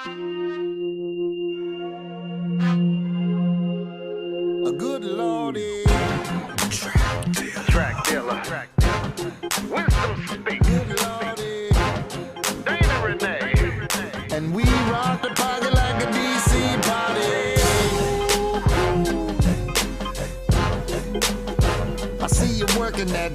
A good lordy. Track dealer. Wisdom speak. Good lordy. Dana Renee. And we rock the pocket like a DC party. I see you working that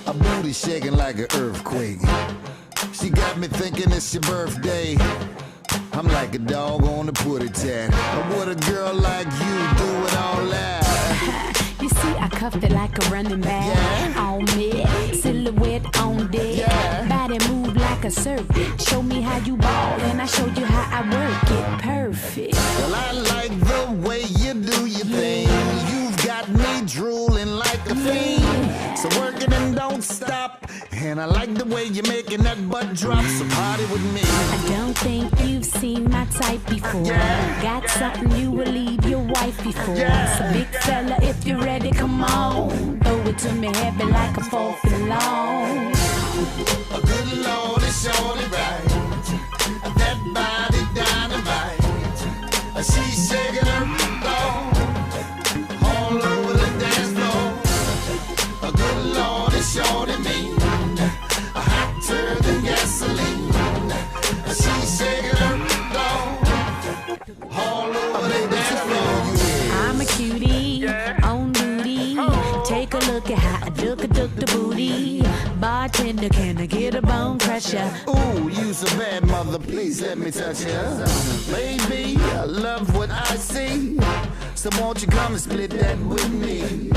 a booty shaking like an earthquake. She got me thinking it's your birthday. I'm like a dog on the putty tat. Would a girl like you do it all that? You see, I cuffed it like a running back. Yeah. On mid, silhouette on deck. Yeah. Body move like a serpent. Show me how you ball, and I show you how I work it. Perfect. Well, I like the way you do your thing. You've got me drooling like a fiend. So work it and don't stop. And I like the way you're making that butt drop. So party with me. I don't think you've seen my type before. Yeah. Got something you will leave your wife before. Yeah. So big fella, if you're ready, come on. Throw it to me heavy like a 4 foot long. A good Lord is surely right. That body dynamite. She's shaking her thong all over the dance floor. A good Lord is surely me. Hotter than gasoline. She's shaking her thong all over the dance floor. I'm a cutie, on duty. Take a look at how I duck the booty. Bartender, can I get a bone crusher? Ooh, you's a bad mother, please let me touch you. Baby, I love what I see. So won't you come and split that with me?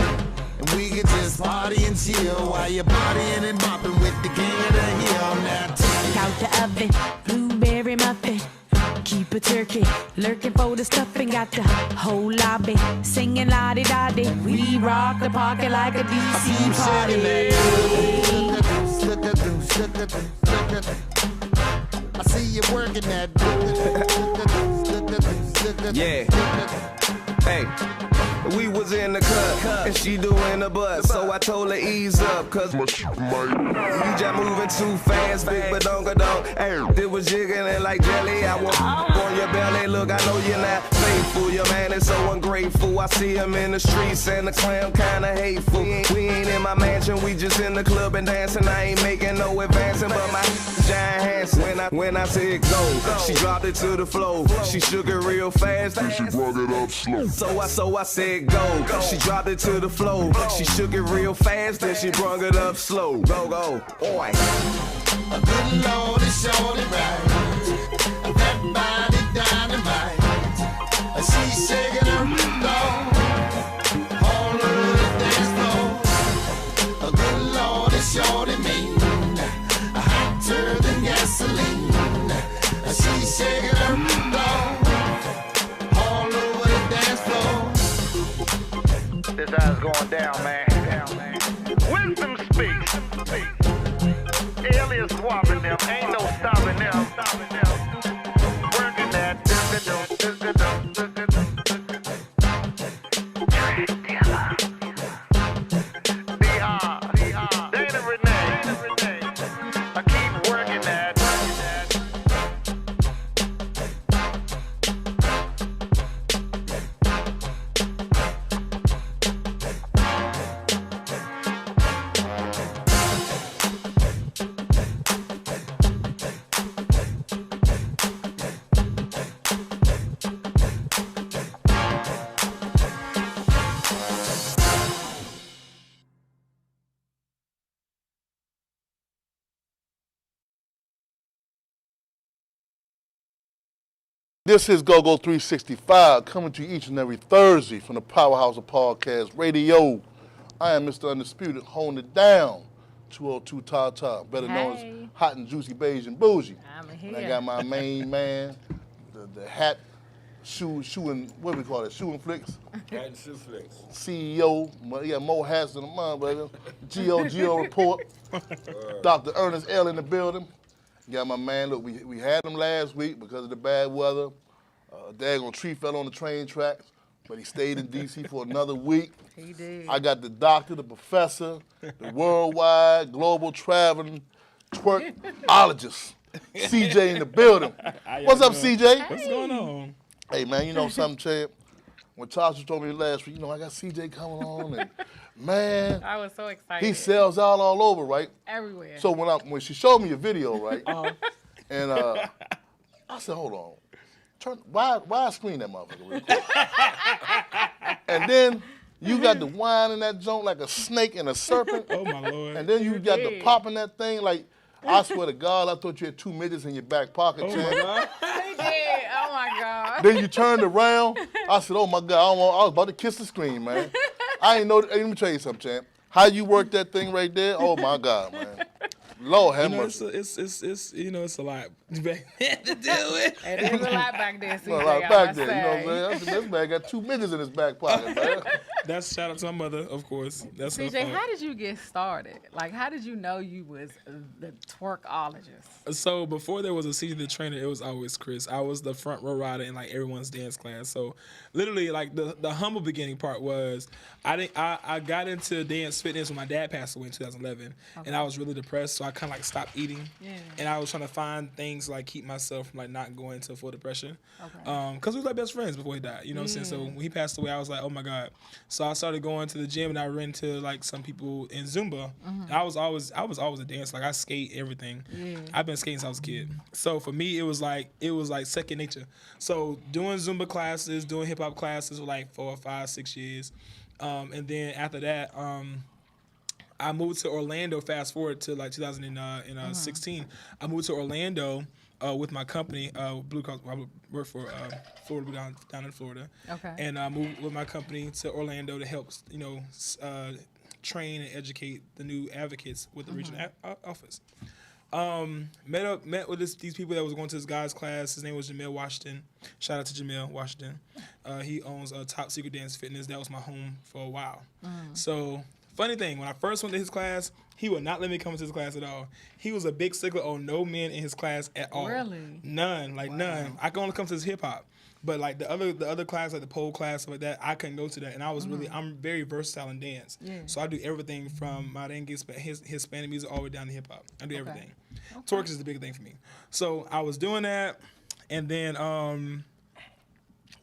And we can just party and chill while you're partying and bopping with the king of the hill. Now Out the oven, blueberry muffin. Keep a turkey, lurking for the stuffing. Got the whole lobby singing la-di-da-di. We rock the party like a DC party. I see you working that. Yeah. Hey. We was in the cut, and she doing the butt. So I told her ease up, cause you just moving too fast, big but don't go down. Hey, it was jiggling like jelly. I walk on your belly. Look, I know you're not faithful. Your man is so ungrateful. I see him in the streets and the clown kinda hateful. We ain't in my mansion, we just in the club and dancing. I ain't making no advancing, but my giant hands. When I said go, she dropped it to the floor. She shook it real fast, and she brought it up slow. So I said go. She dropped it to the floor. She shook it real fast, then she brought it up slow. Go, boy. A good Lord is surely right. That body dynamite. She's shaking her thong all over the dance floor. A good Lord is surely mean. Hotter than gasoline. She's shaking her thong all over the dance floor. This how it's going down, man. Wisdom speaks. Alias swapping them. Ain't no stopping them. Working that. Dana Renee. I keep working that. This is GoGo 365 coming to you each and every Thursday from the Powerhouse of Podcast Radio. I am Mr. Undisputed, holding it down. 202 Tata, better known as Hot and Juicy Beige and Bougie. I'm here. And I got my main man, the hat, shoe and what do we call it? Shoe and flicks. Hat and shoe flicks. CEO, he got more hats than a motherfucker. Geo report. Dr. Ernest L in the building. Got my man, look, we had him last week because of the bad weather. Daggone tree fell on the train tracks. but he stayed in D.C. for another week. He did. I got the doctor, the professor, the worldwide, global traveling twerkologist, CJ in the building. What's up, CJ? What's going on? Hey, man, you know something, champ? When Tasha told me last week, you know, I got CJ coming on, and man, I was so excited. he sells out all over, right? Everywhere. So when she showed me a video, right, and I said, hold on, why screen that motherfucker real quick? And then you got the wine in that joint like a snake and a serpent. Oh my Lord. And then you got the pop in that thing like, I swear to God, I thought you had 2 midgets in your back pocket, Oh champ. my God. He did. Oh my God. Then you turned around. I said, oh my God, I was about to kiss the screen, man. I ain't know. Hey, let me tell you something, champ. How you work that thing right there? Oh my God, man. Lord have mercy. It's it's a lot back then to deal with. It is a lot back there, CJ. A lot back there, you know what I'm saying? This man got 2 midgets in his back pocket, man. That's shout out to my mother, of course. That's her CJ, fault. how did you get started? Like, how did you know you was the twerkologist? So before there was a CJ the trainer, it was always Chris. I was the front row rider in like everyone's dance class. So literally, like the humble beginning part was I got into dance fitness when my dad passed away in 2011, and I was really depressed. So I kind of like stopped eating, and I was trying to find things to, like keep myself from like not going into full depression. Because we was like best friends before he died. You know what I'm saying? So when he passed away, I was like, oh my God. So I started going to the gym, and I ran into like some people in Zumba. And I was always a dancer. Like I skate everything. I've been skating since I was a kid. So for me, it was like second nature. So doing Zumba classes, doing hip hop classes for like 4, 5, 6 years, and then after that, I moved to Orlando. Fast forward to like 2016, I moved to Orlando with my company, Blue Cross. I work for Florida, down in Florida. Okay. And I moved with my company to Orlando to help, train and educate the new advocates with the regional office. Met with these people that was going to this guy's class. His name was Jamel Washington. Shout out to Jamel Washington. He owns Top Secret Dance Fitness. That was my home for a while. So funny thing, when I first went to his class, he would not let me come into his class at all. He was a big stickler on no men in his class at all. Really? None, none. I could only come to his hip hop. But like the other class, like the pole class, stuff like that, I couldn't go to that. And I was I'm very versatile in dance. Yeah. So I do everything from merengue, his Hispanic music, all the way down to hip hop. I do everything. Twerk is the big thing for me. So I was doing that, and then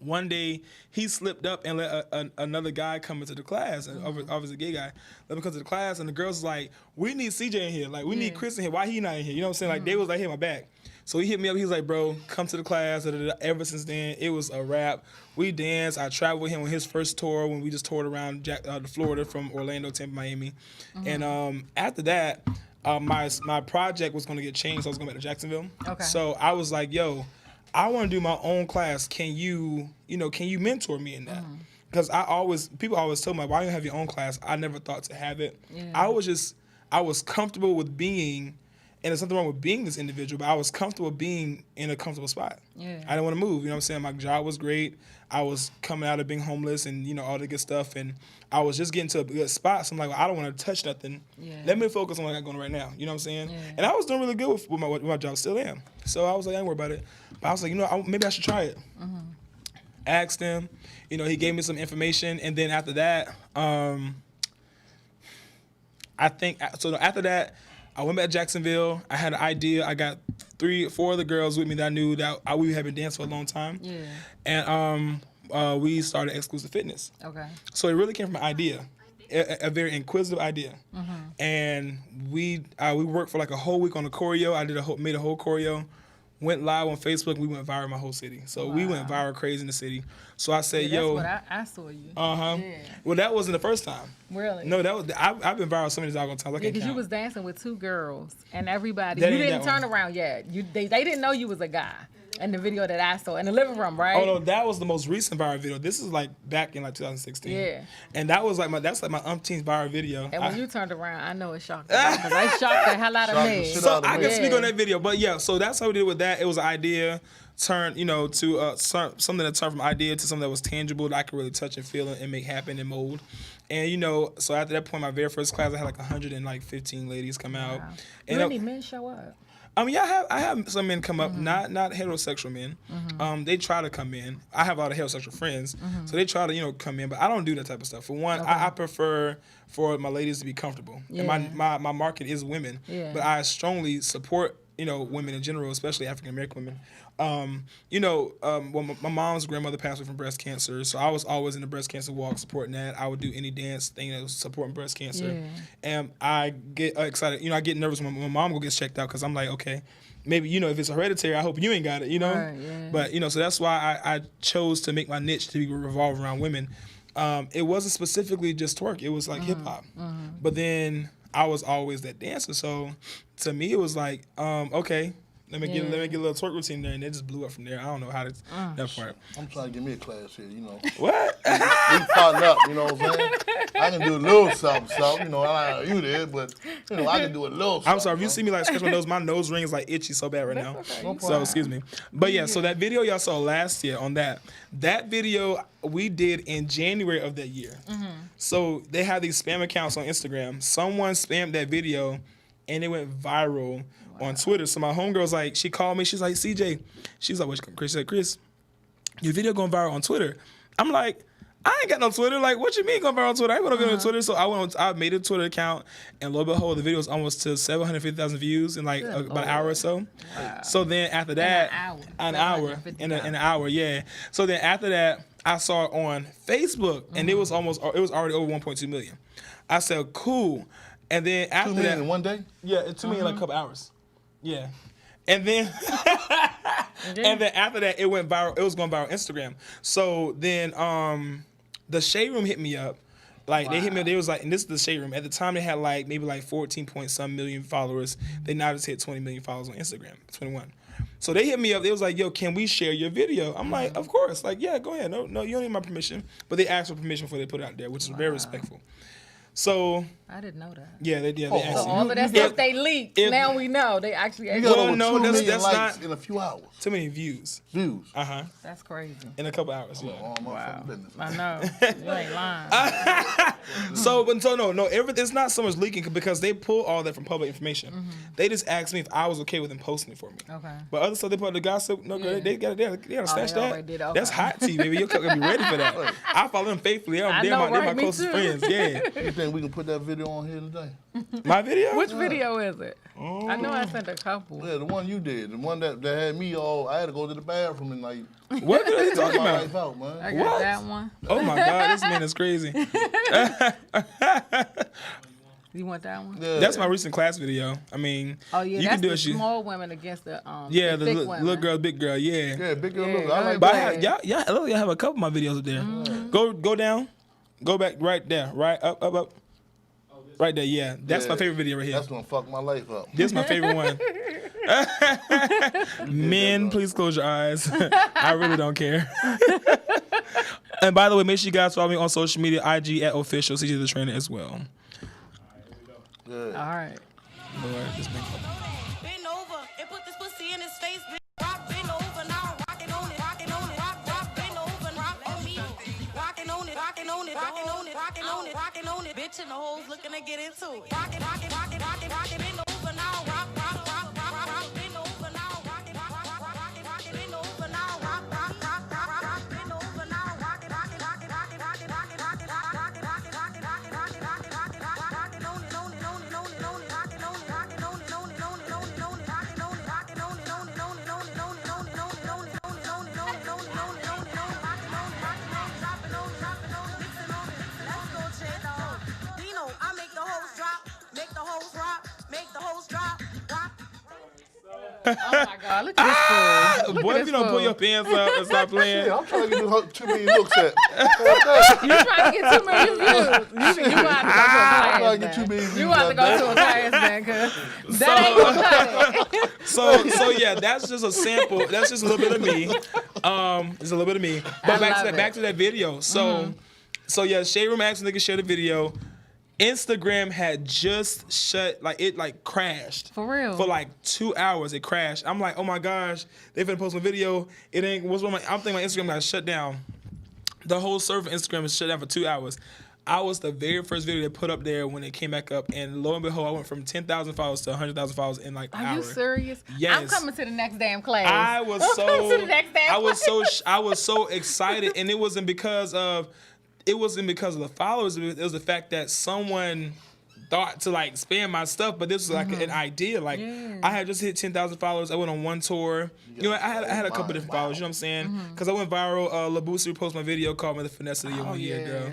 one day he slipped up and let another guy come into the class, and obviously a gay guy, let him come to the class, and the girls was like, we need CJ in here, like we need Chris in here. Why he not in here? You know what I'm saying? Like they was like, hit my back. So he hit me up. He was like, bro, come to the class. Ever since then, it was a wrap. We danced. I traveled with him on his first tour when we just toured around Florida from Orlando, Tampa, Miami. And after that, my project was going to get changed. So I was going back to Jacksonville. Okay. So I was like, yo, I want to do my own class. Can you mentor me in that? Because people always tell me, why don't you have your own class? I never thought to have it. Yeah. I was comfortable with being. And there's nothing wrong with being this individual, but I was comfortable being in a comfortable spot. Yeah. I didn't want to move. You know what I'm saying? My job was great. I was coming out of being homeless and, all the good stuff. And I was just getting to a good spot. So I'm like, well, I don't want to touch nothing. Yeah. Let me focus on what I got going right now. You know what I'm saying? Yeah. And I was doing really good with my job. Still am. So I was like, I ain't worried about it. But I was like, maybe I should try it. Asked him. He gave me some information. And then after that, after that, I went back to Jacksonville. I had an idea. I got 3 or 4 other girls with me that I knew that we had been dancing for a long time. Yeah. And we started Exclusive Fitness. Okay. So it really came from an idea, a very inquisitive idea. And we worked for like a whole week on the choreo. I made a whole choreo. Went live on Facebook. We went viral in my whole city. So we went viral crazy in the city. So I said, yo. That's what I saw you. Yeah. Well, that wasn't the first time. Really? No, I've been viral so many doggone times. Yeah, because you was dancing with 2 girls and everybody. You didn't turn around yet. They didn't know you was a guy. In the video that I saw in the living room, right? Oh no, that was the most recent viral video. This is like back in like 2016. Yeah. And that was like that's my umpteenth viral video. And when you turned around, I know it shocked me because I shocked the hell out of me. So I can speak on that video, but yeah. So that's how we did with that. It was an idea turned, to something that turned from idea to something that was tangible that I could really touch and feel and make happen and mold. And so after that point, my very first class, I had like 115 ladies come out. Did any men show up? Yeah, I have some men come up, not heterosexual men. They try to come in. I have a lot of heterosexual friends, so they try to come in, but I don't do that type of stuff. For one, I prefer for my ladies to be comfortable. And my market is women, but I strongly support women in general, especially African American women. Well, my mom's grandmother passed away from breast cancer, so I was always in the breast cancer walk supporting that. I would do any dance thing that was supporting breast cancer, and I get excited. I get nervous when my mom gets checked out because I'm like, okay, maybe if it's hereditary, I hope you ain't got it, Right, yeah. But so that's why I chose to make my niche to revolve around women. It wasn't specifically just twerk; it was like hip hop. But then I was always that dancer, so to me it was like, okay. Let me get a little twerk routine there, and it just blew up from there. I don't know how to that part. I'm trying to get me a class here, What? We partner up, you know what I'm saying? I can do a little something, I don't know how you did, but I can do a little something. I'm sorry, if you see me like scratch my nose ring is like itchy so bad right now. Okay. No so excuse me. But yeah, so that video y'all saw last year on that video we did in January of that year. So they have these spam accounts on Instagram. Someone spammed that video and it went viral on Twitter. So my homegirl's like, she called me, she's like, CJ, she's like, Chris? She said, Chris, your video going viral on Twitter. I'm like, I ain't got no Twitter. Like, what you mean going viral on Twitter? I ain't gonna go on Twitter. So I made a Twitter account, and lo and behold, the video was almost to 750,000 views in like about an hour or so. Wow. So then after that, an hour, yeah. So then after that, I saw it on Facebook, and it was already over 1.2 million. I said, cool. And then after 2 million that, in one day? Yeah, 2 million in like a couple hours. Yeah. And then and then after that it went viral. It was going viral on Instagram. So then the Shade Room hit me up. Like they hit me up, they was like, and this is the Shade Room. At the time they had like maybe like 14 point some million followers. They now just hit 20 million followers on Instagram. 21. So they hit me up, they was like, yo, can we share your video? I'm like, of course. Like, yeah, go ahead. No, you don't need my permission. But they asked for permission before they put it out there, which is very respectful. So I didn't know that. Yeah, they did. So all of that stuff they leaked. Now we know they actually. Well, no, that's not in a few hours. Too many views. That's crazy. In a couple hours. Yeah. Wow. I know. You ain't lying. So no. It's not so much leaking because they pull all that from public information. They just asked me if I was okay with them posting it for me. Okay. But other stuff they put the gossip. No, girl, they gotta stash that. Okay. That's hot tea, baby. You're gonna be ready for that. I follow them faithfully. They're my closest friends. Yeah. You think we can put that video on here today? My video? Which video is it? I know I sent a couple. Yeah, the one you did. The one that had me all, I had to go to the bathroom and like. What are you talking about? Out, man. I got that one. Oh my God, this man is crazy. You want that one? Yeah. That's my recent class video. I mean, you can do the small women against the the little girl, big girl, yeah. Yeah, big girl, little girl. I like but y'all have a couple of my videos up there. Go down, go back right there, right up. Right there, yeah. That's my favorite video right here. That's gonna fuck my life up. This is my favorite one. Men, please close your eyes. I really don't care. And by the way, make sure you guys follow me on social media, IG @official CJ the Trainer as well. Good. All right. Lord, this man. Bend over and put this pussy in his face. Bend over now, rockin' on it, rockin' on it, rock, bend over and rock on me. Rockin' on it, rockin' on it, rockin' on it, rockin' on it, rockin' on it. Bitch and the hoes looking to get into it. Rockin', rockin', rockin', rockin', rockin', bend over now, rock, rock, rock, rock, rock, bend over now, rockin', rockin', rockin', rockin', bend over now, rock, rock, rock, rock, rock, bend over now, rockin', rockin', rockin', rockin', rockin', rockin', rockin', rockin', rockin', rockin', rockin', rockin', rockin', rockin', rockin', on it, on it, on it, on it, on it, rockin' on it, rockin' on it, on it, on it, on it, on it, rockin' on it, rockin' on it, on it, on it, on it, on it, on it, on it, on it, on it, on it, on it, on it, on it, on it, on it, on it, rockin' on it, droppin' on it, droppin' on it, mixin' on it, let's go check the hoe. Dino, I make the hoes drop, make the hoes rock, make the hoes drop, rock. Oh my God, look at this fool. Boy, if you don't pull your pants up and stop playing. Yeah, I'm trying to get too many looks at. You trying to get too many views. You want to go to a class, man. You want to go to a class, man, because that ain't gonna cut it. So yeah, that's just a sample. That's just a little bit of me. It's a little bit of me. But back to that video. So yeah, Shade Room asked niggas share the video. Instagram had just shut, it crashed. For real? For like 2 hours, it crashed. I'm like, oh my gosh, they finna post my video. I'm thinking my Instagram got shut down. The whole server Instagram is shut down for 2 hours. I was the very first video they put up there when it came back up, and lo and behold, I went from 10,000 followers to 100,000 followers in like an hour. Are you serious? Yes. I'm coming to the next damn class. I was so coming to the next damn class. I was so excited, and it wasn't because of the followers. It was the fact that someone thought to like spam my stuff, but this was like an idea. Like I had just hit 10,000 followers. I went on one tour. You know, I had a couple different followers. You know what I'm saying? Because I went viral. LaBoosie reposted my video called "Me the Finesse of the Year" 1 year ago.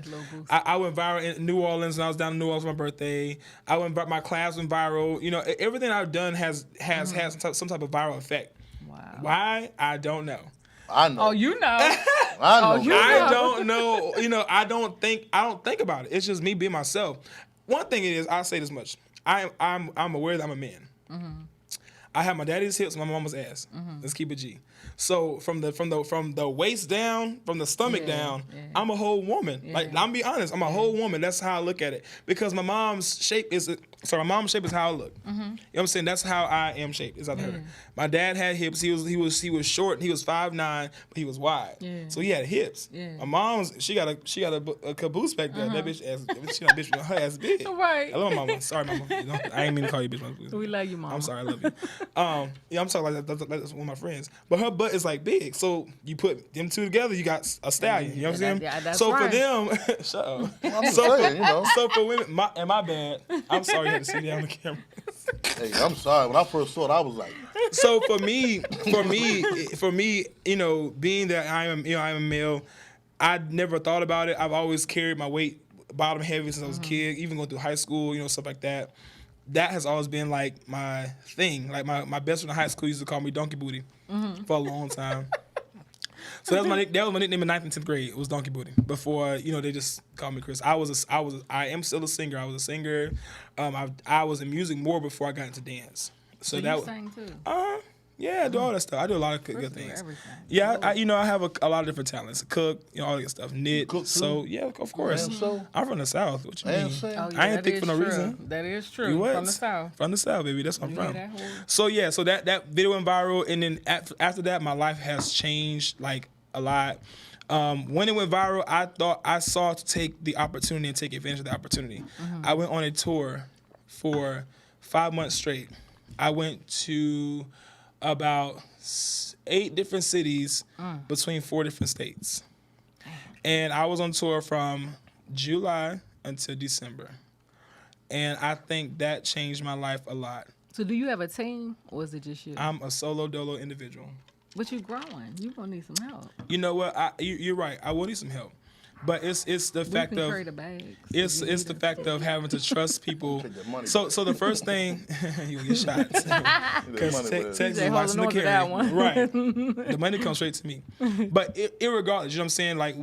I went viral in New Orleans, and I was down in New Orleans for my birthday. My class went viral. You know, everything I've done has some type of viral effect. Wow. Why? I don't know. I know. Oh, you know. I know. I don't know. You know, I don't think about it. It's just me being myself. One thing it is, I'll say this much. I'm aware that I'm a man. I have my daddy's hips, my mama's ass. Let's keep it G. So from the waist down, from the stomach down, I'm a whole woman. Like I'm be honest, I'm a whole woman. That's how I look at it. Because my mom's shape is how I look. You know what I'm saying? That's how I am shaped. Is like her. My dad had hips. He was short. He was 5'9", but he was wide. So he had hips. My mom's she got a caboose back there. That bitch ass, she got a bitch with her ass big. Right. I love my mama. Sorry, mama. You know, I ain't mean to call you bitch. We love you, mama. I'm sorry, I love you. I'm talking like that's one of my friends. But her butt is like big, so you put them two together, you got a stallion. You know what I'm saying? That's so right. for them, shut up. I'm just saying, you know. So for women, my bad. I'm sorry you had to see that on the camera. Hey, I'm sorry. When I first saw it, I was like. So for me, you know, being that I'm a male, I never thought about it. I've always carried my weight bottom heavy since I was a kid, even going through high school, you know, stuff like that. That has always been like my thing. Like my best friend in high school used to call me Donkey Booty for a long time. So that was my nickname in 9th and 10th grade. It was Donkey Booty. Before, you know, they just called me Chris. I am still a singer. I was a singer. I was in music more before I got into dance. So that you sang too? Yeah, I do all that stuff. I do a lot of good things. Everything. Yeah, I have a lot of different talents. Cook, you know, all that stuff. Knit. Cook too? So yeah, of course. So? I'm from the South. What you mean? Oh, yeah, I ain't that thick is for no true. reason. That is true. You what? From the South. From the South, baby. That's where I'm You from. hear that whole- So yeah, so that video went viral, and then after that, my life has changed like a lot. When it went viral, I saw to take the opportunity and take advantage of the opportunity. I went on a tour for 5 months straight. I went to about 8 different cities between 4 different states. And I was on tour from July until December. And I think that changed my life a lot. So do you have a team, or is it just you? I'm a solo dolo individual. But you're growing. You're going to need some help. You know what? You're right. I will need some help. But it's the fact of carry the bags. It's the fact of having to trust people. So the first thing you'll get shot because Texas is watching the carry. That one. Right, the money comes straight to me. But irregardless, you know what I'm saying? Like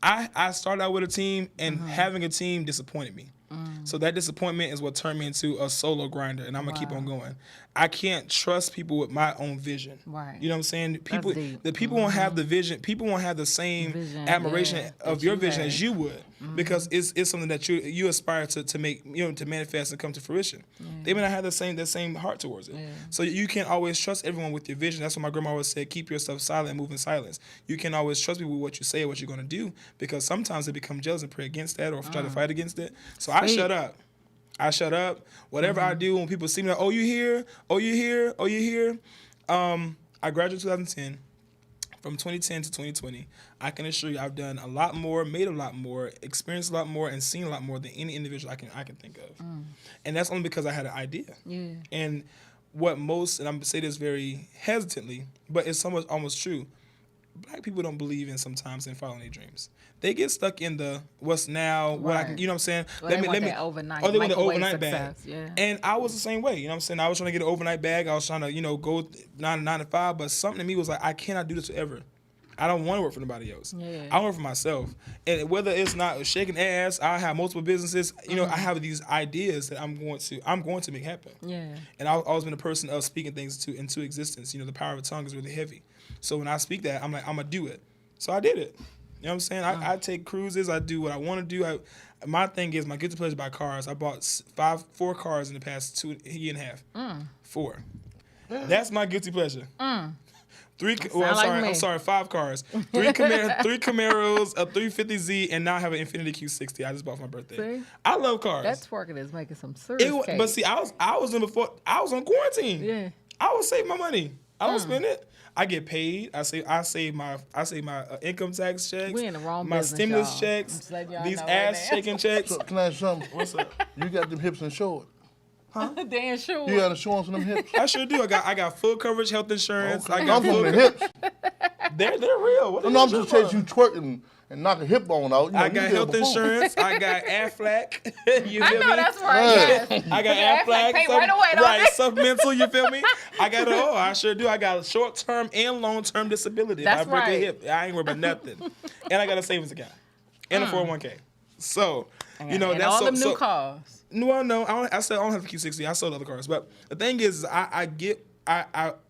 I started out with a team, and having a team disappointed me. So that disappointment is what turned me into a solo grinder, and I'm gonna keep on going. I can't trust people with my own vision. Right. You know what I'm saying? People, deep. the people won't have the vision. People won't have the same admiration of your vision as you would, because it's something that you aspire to make, you know, to manifest and come to fruition. They may not have the same heart towards it. So you can't always trust everyone with your vision. That's what my grandma always said: keep yourself silent and move in silence. You can't always trust people with what you say or what you're gonna do, because sometimes they become jealous and pray against that or try to fight against it. So I shut up. Whatever I do, when people see me, like, oh, you here? Oh, you here? Oh, you here? I graduated 2010. From 2010 to 2020, I can assure you I've done a lot more, made a lot more, experienced a lot more, and seen a lot more than any individual I can think of. And that's only because I had an idea. And what most, and I'm going to say this very hesitantly, but it's almost true, Black people don't believe in sometimes in following their dreams. They get stuck in the what's now, what I can, you know what I'm saying? Well, they want that overnight. Oh, they want the microwave overnight success, bag. And I was the same way, you know what I'm saying? I was trying to get an overnight bag. I was trying to, you know, go 9 to 5, but something in me was like, I cannot do this forever. I don't want to work for nobody else. I work for myself. And whether it's not shaking ass, I have multiple businesses, you know, I have these ideas that I'm going to make happen. And I've always been a person of speaking things into existence. You know, the power of the tongue is really heavy. So when I speak that, I'm like, I'm going to do it. So I did it. You know what I'm saying? I take cruises. I do what I want to do. My thing is, my guilty pleasure buy cars. I bought 4 cars in the past 2.5 years. 4. That's my guilty pleasure. me. 5 cars. 3 Camaros, a 350Z, and now I have an Infiniti Q60. I just bought for my birthday. See? I love cars. That twerking is making some serious cake. But see, I was on quarantine. Yeah. I would save my money. I don't spend it. I get paid. I save my income tax checks. We in the wrong my business, stimulus y'all. checks. I'm just letting y'all These know ass right now. shaking checks. So, can I ask you something? What's up? You got them hips insured. Dan sure. You got insurance on them hips? I sure do. I got full coverage health insurance. Okay. I got I'm from full the hips. They're real. What No, I'm just saying you twerking and knock a hip bone out. You know, I you got did it health before. insurance. I got Aflac. You I feel know me? that's right. Yes. I got Yeah, Aflac. pay right away, don't right, they? supplemental. You feel me? I got it all. I sure do. I got short-term and long-term disability. That's if I break right. a hip, I ain't worried about nothing. And I got a savings account and a 401k. So you know and that's all them so new cars. No, I said I don't have the Q60. I sold other cars, but the thing is, I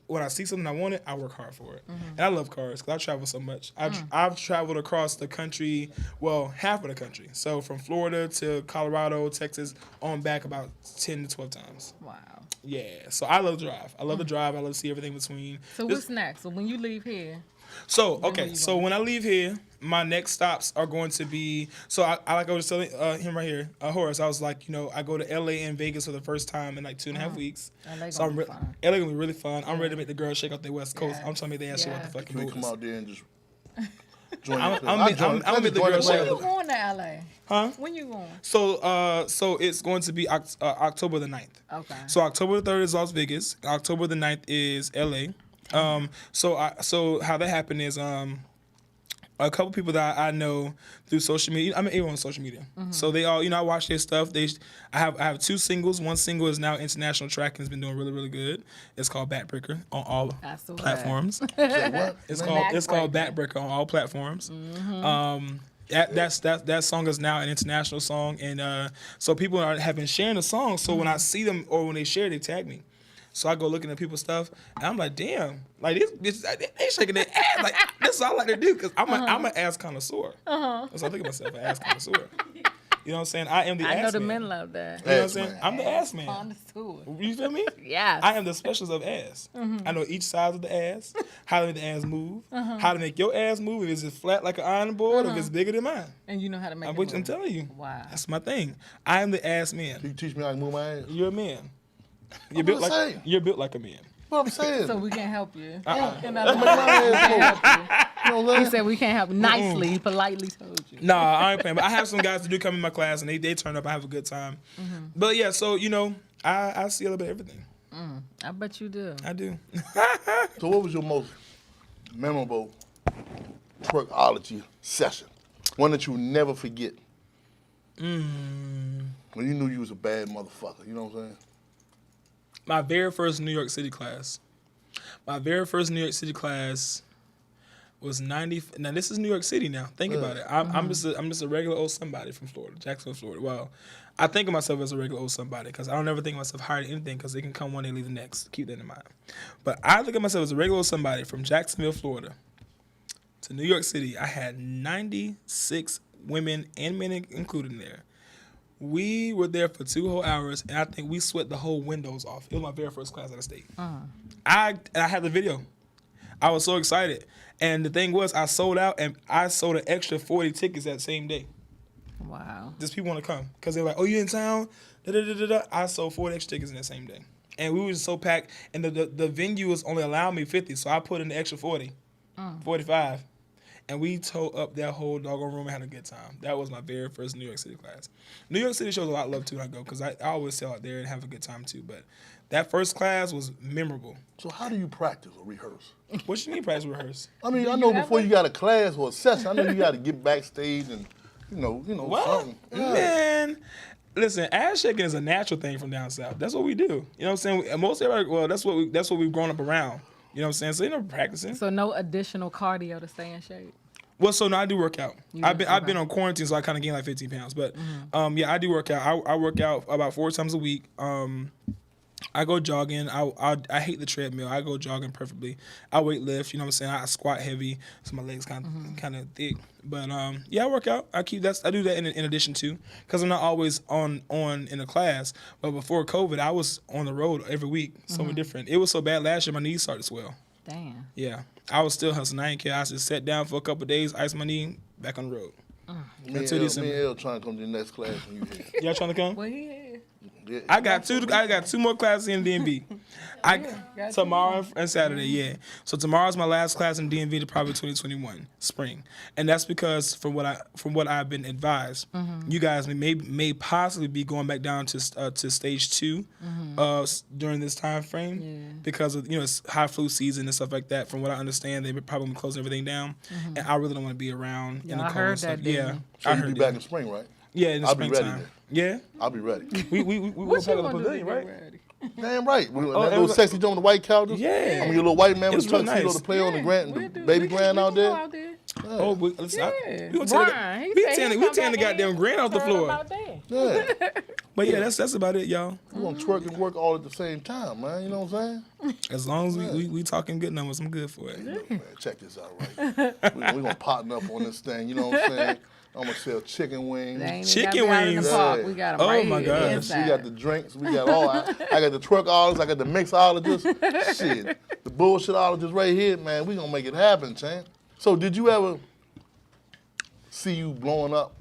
when I see something I want it, I work hard for it. And I love cars because I travel so much. I've traveled across the country, well, half of the country. So from Florida to Colorado, Texas, on back about 10 to 12 times. Wow. Yeah, so I love to drive. I love to drive. I love to see everything between. So what's next? So when you leave here, So, okay, so when I leave here, my next stops are going to be, so I was telling him right here, Horace, I was like, you know, I go to LA and Vegas for the first time in like 2.5 weeks. LA So gonna be fun. LA gonna be really fun. I'm ready to make the girls shake out their West Coast. Yes. I'm trying to make their ass shake out the fucking Can we come borders. out there and just join I'm the club? gonna make the when girls you shake out the. going to LA? Huh? When you going? So it's going to be October the 9th. Okay. So October the 3rd is Las Vegas. October the 9th is LA. So how that happened is a couple people that I know through social media. I mean, everyone on social media. So they all, you know, I watch their stuff. I have 2 singles. One single is now international track and has been doing really, really good. It's called Backbreaker on all That's the platforms. Say what? It's called Backbreaker on all platforms. That song is now an international song, and so people have been sharing the song. So when I see them or when they share, they tag me. So I go looking at people's stuff, and I'm like, damn, like these bitches, they shaking their ass. Like this is what I like to do, because I'm an ass connoisseur. That's what I think of myself, an ass connoisseur. You know what I'm saying? I am the ass man. I know the men love that. You know what I'm saying? I'm the ass man. Connoisseur. You feel me? Yes. I am the specialist of ass. I know each side of the ass, how to make the ass move, how to make your ass move, if it's flat like an iron board or if it's bigger than mine. And you know how to make it I'm move. telling you. Wow. That's my thing. I am the ass man. You teach me how to move my ass. You're a man. You're What built like a man. What I'm saying. So we can't help you. Make my ass move. You know what I'm He saying? said we can't help. Nicely, he politely told you. Nah, I ain't playing. But I have some guys that do come in my class and they turn up. I have a good time. But yeah, so you know, I see a little bit of everything. I bet you do. I do. So what was your most memorable twerkology session? One that you will never forget? When you knew you was a bad motherfucker, you know what I'm saying? My very first New York City class. My very first New York City class was 90. Now this is New York City. Now think about it. I'm just a regular old somebody from Florida, Jacksonville, Florida. Well, I think of myself as a regular old somebody because I don't ever think of myself higher than anything because they can come one day and leave the next. Keep that in mind. But I think of myself as a regular old somebody from Jacksonville, Florida, to New York City. I had 96 women and men included in there. We were there for 2 whole hours, and I think we sweat the whole windows off. It was my very first class out of state. I had the video. I was so excited. And the thing was, I sold out, and I sold an extra 40 tickets that same day. Wow. Just people want to come. Because they're like, oh, you in town? Da-da-da-da-da. I sold 40 extra tickets in that same day. And we were just so packed, and the venue was only allowing me 50, so I put in the extra 40, 45. And we tore up that whole doggone room and had a good time. That was my very first New York City class. New York City shows a lot of love, too, when I go, because I always sell out there and have a good time, too. But that first class was memorable. So how do you practice or rehearse? What you mean practice rehearse? I mean, I know before you got a class or a session, I know you got to get backstage and, you know something. Yeah. Man, listen, ass shaking is a natural thing from down south. That's what we do. You know what I'm saying? Most everybody, well, that's what we've grown up around. You know what I'm saying? So you're never practicing. So no additional cardio to stay in shape? Well, so no, I do work out. I've been on quarantine, so I kind of gained like 15 pounds. But yeah, I do work out. I work out about 4 times a week. I go jogging. I hate the treadmill. I go jogging perfectly. I weight lift. You know what I'm saying? I squat heavy, so my legs kind of thick. But yeah, I work out. I do that in addition to, because I'm not always on in a class. But before COVID, I was on the road every week, somewhere different. It was so bad last year, my knees started to swell. Damn. Yeah, I was still hustling. I ain't care. I just sat down for a couple of days, iced my knee, back on the road. Me and L trying to come to the next class when you here. Y'all trying to come? Well, he had. Yeah. I got two more classes in DMV. Tomorrow and Saturday, yeah. So tomorrow's my last class in DMV to probably 2021 spring, and that's because from what I've been advised, you guys may possibly be going back down to stage 2 during this time frame because of it's high flu season and stuff like that. From what I understand, they're probably gonna close everything down, and I really don't want to be around in the cold and stuff. Yeah, So you be back in spring, right? Yeah, in the I'll be ready springtime. then. Yeah, I'll be ready. we will pack up the pavilion, right? Damn right. That little sexy joint with the white couches. Yeah. I mean, your little white man with It's the real tuxedo nice. to play on the baby grand out there. Oh, we gonna take Brian, he said he we come tearing the back goddamn in, grand off the heard floor. about that. Yeah. But yeah, that's about it, y'all. We're going to twerk and work all at the same time, man. You know what I'm saying? As long as we talking good numbers, I'm good for it. Man, check this out, right? We're going to partner up on this thing. You know what I'm saying? I'm going to sell chicken wings. They ain't Chicken even got me out in the wings. park. Yeah. We got them Oh, right my here, gosh. We inside. got the drinks. We got all. I got the twerkologists. I got the mixologists. Shit. The bullshitologists right here, man. We going to make it happen, Chan. So did you ever see you blowing up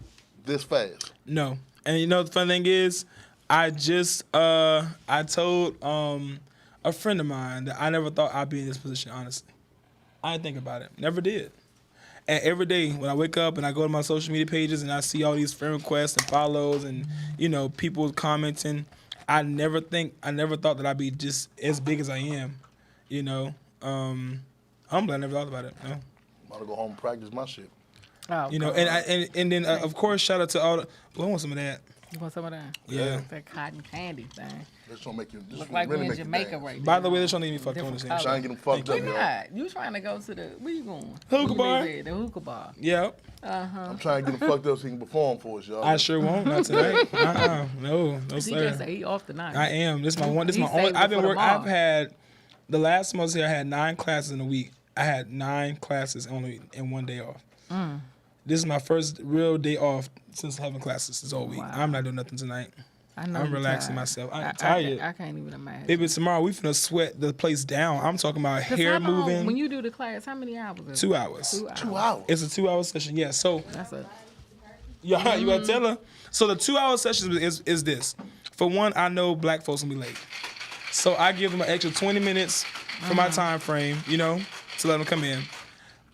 this fast? No. And the funny thing is, I just I told a friend of mine that I never thought I'd be in this position, honestly. I didn't think about it. Never did. And every day when I wake up and I go to my social media pages and I see all these friend requests and follows and people commenting, I never thought that I'd be just as big as I am. I'm glad I never thought about it. No. I'm about to go home and practice my shit. Oh, And then of course shout out to all. I want some of that. You want some of that? Yeah. That cotton candy thing. This gonna make you. This Look like really we in make you Jamaica dance. right now. By the way, they're trying to get me fucked on this. Different Trying to get them fucked up, We yo. not. You trying to go to the, where you going? Hookah bar? The hookah bar. Yeah. I'm trying to get them fucked up so he can perform for us, y'all. I sure won't. Not tonight. No, DJ sir. said he off tonight. I am. This is my one. This is He my only. saved it I've been for working. tomorrow. I've had the last month here. I had 9 classes in a week. I had 9 classes only in one day off. This is my first real day off since having classes this whole week. Wow. I'm not doing nothing tonight. I know I'm you relaxing tired. myself. I'm I tired. I can't even imagine. Baby, tomorrow we finna sweat the place down. I'm talking about 'Cause hair how long- moving. When you do the class, how many hours? Is 2 it? hours. 2 hours. 2 hours. It's a 2-hour session. Yeah. So That's a. yeah, you gotta tell her. So the 2-hour session is this. For one, I know black folks gonna be late, so I give them an extra 20 minutes for my time frame, to let them come in.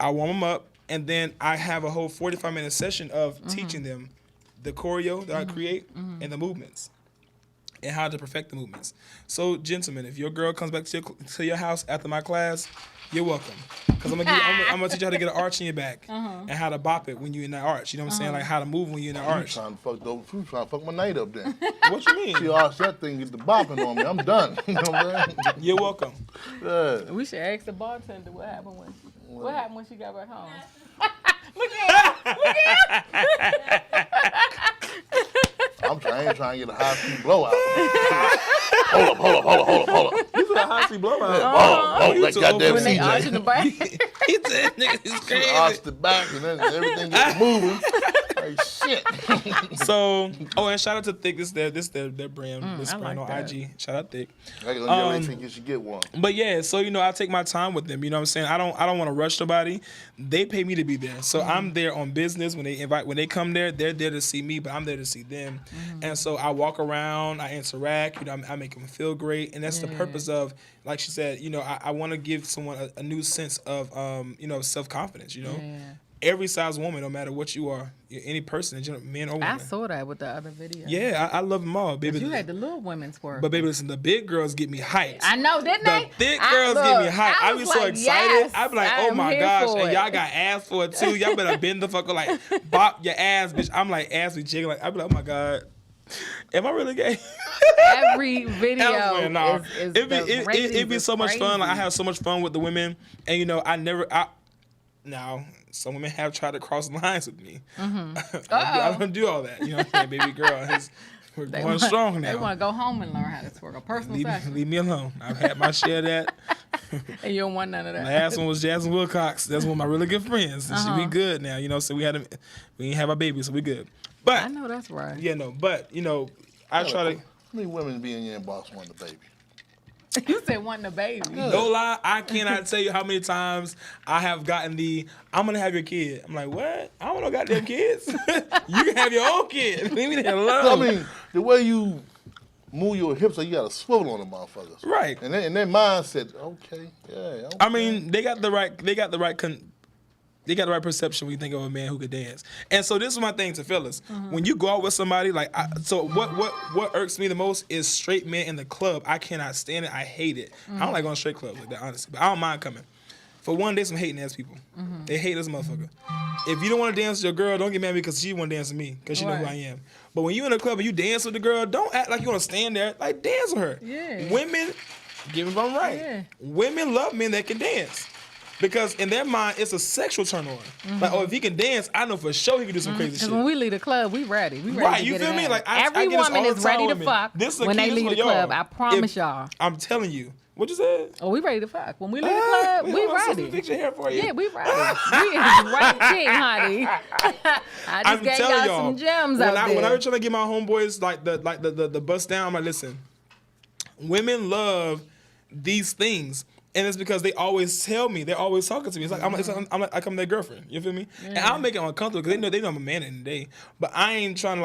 I warm them up, and then I have a whole 45-minute session of teaching them the choreo that I create and the movements and how to perfect the movements. So, gentlemen, if your girl comes back to your house after my class, you're welcome. Because I'm gonna teach you how to get an arch in your back and how to bop it when you're in that arch. You know what I'm saying? Like how to move when you're in that You arch. trying to fuck my night up then. What you mean? She arched that thing, get the bopping on me. I'm done. You know what I'm saying? You're welcome. Yeah. We should ask the bartender what happened when she got back home. I ain't trying to get a high speed blowout. Hold up. You said a high speed blowout. Like goddamn When they arch in CJ. the back. He said, nigga, it's She crazy. arched the back and then everything gets moving. Like shit. So, and shout out to Thick. This their brand. This I brand like on that. IG. Shout out Thick. I can only think you should get one. But yeah, so I take my time with them. You know what I'm saying? I don't want to rush nobody. They pay me to be there. So I'm there on business. When they come there, they're there to see me, but I'm there to see them. And so I walk around, I interact, I make them feel great. And that's the purpose of, like she said, I want to give someone a new sense of self-confidence, Every size woman, no matter what you are, any person, man or woman. I saw that with the other video. Yeah, I love them all, baby. You had the little women's work. But baby, listen, the big girls get me hyped. I know, didn't The they? thick girls get me hyped. I was be so like, excited. yes, I be like, I oh am my here gosh, for and it. y'all got ass for it too. Y'all better bend the fuck like bop your ass, bitch. I'm like ass be jiggling. Like I be like, oh my god, am I really gay? Every video Elsewhere, nah. is It'd be so much fun. Like I have so much fun with the women, and now some women have tried to cross lines with me. I don't do all that. You know what I'm saying, baby girl? We're going strong now. They want to go home and learn how to twerk. A personal session. Leave me alone. I've had my share of that. And you don't want none of that. Last one was Jasmine Wilcox. That's one of my really good friends. And we good now, so we didn't have our baby, so we good. But I know that's right. yeah, no, but I try to. How many women be in your inbox wanting a baby? You said wanting a baby. No lie, I cannot tell you how many times I have gotten I'm gonna have your kid. I'm like, what? I don't know goddamn kids. You can have your own kid. Leave me the hell alone. I mean, the way you move your hips, like you got a swivel on the motherfuckers. Right. And their mindset, okay, yeah. Okay. I mean, they got the right perception when you think of a man who could dance. And so this is my thing to fellas. When you go out with somebody, like, what irks me the most is straight men in the club. I cannot stand it. I hate it. I don't like going to straight clubs like that, honestly. But I don't mind coming. For one, there's some hating ass people. They hate this motherfucker. If you don't want to dance with your girl, don't get mad at me because she want to dance with me because she know who I am. But when you in a club and you dance with the girl, don't act like you want to stand there. Like, dance with her. Yeah. Women, give me if I'm right. Yeah. Women love men that can dance. Because in their mind, it's a sexual turn on. Like, oh, if he can dance, I know for sure he can do some crazy shit. Because when we leave the club, we ready. We ready right, to you get feel it me? in. Like, every woman is ready to fuck when they leave the club. I promise y'all. I'm telling you. What you said? Oh, we ready to fuck. When we leave the club, we ready. Fix your hair for you. Yeah, we ready. We is right king, honey. I just gave y'all some gems out there. When I was trying to get my homeboys like the bust down, I'm like, listen, women love these things. And it's because they always tell me, they're always talking to me. It's like I'm their girlfriend. You feel me? Yeah. And I'll make it uncomfortable because they know I'm a man in the day. But I ain't trying to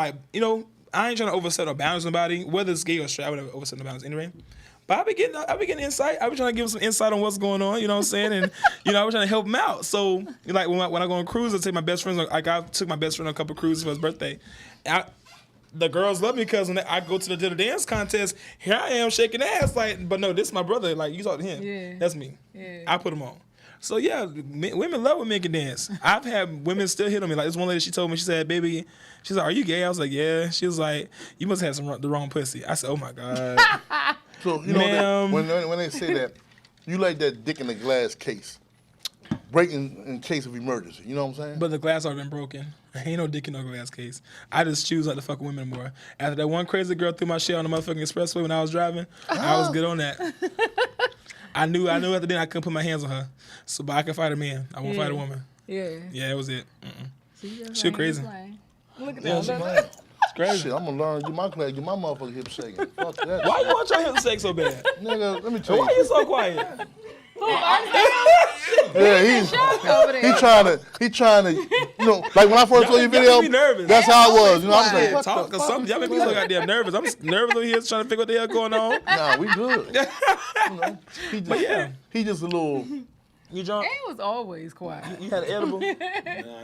I ain't trying to overstep or bounds somebody, whether it's gay or straight. I would never overstep the bounds anyway. But I be getting insight. I be trying to give them some insight on what's going on. You know what I'm saying? And I was trying to help them out. So like when I go on cruise, I take my best friends. Like I took my best friend on a couple cruises for his birthday. The girls love me because when I go to the dance contest, here I am shaking ass. Like, but no, this is my brother. Like, you talk to him. Yeah. That's me. Yeah. I put him on. So, yeah, women love when men can dance. I've had women still hit on me. Like, this one lady, she told me, she said, baby, she's like, are you gay? I was like, yeah. She was like, you must have the wrong pussy. I said, oh, my God. So, you know, when they say that, you like that dick in the glass case. Breaking in case of emergency. You know what I'm saying? But the glass already been broken. Ain't no dick in no glass case. I just choose not to fuck with women more. After that one crazy girl threw my shit on the motherfucking expressway when I was driving, I was good on that. I knew after then I couldn't put my hands on her. So, but I can fight a man. I won't fight a woman. Yeah. Yeah, that was it. She was crazy. Look at that. It's crazy. Shit, I'm gonna learn to do my class, get my motherfucking hips shaking. Fuck that. Why you want your hips shake so bad? Nigga, let me tell you. Why you so quiet? Yeah, he trying to, like when I first saw your video, that's how I was. I was like, talk or something. Y'all make me so goddamn nervous. I'm nervous over here trying to figure what the hell going on. Nah, we good. He just a little. You drunk? It was always quiet. You had an edible? Nah,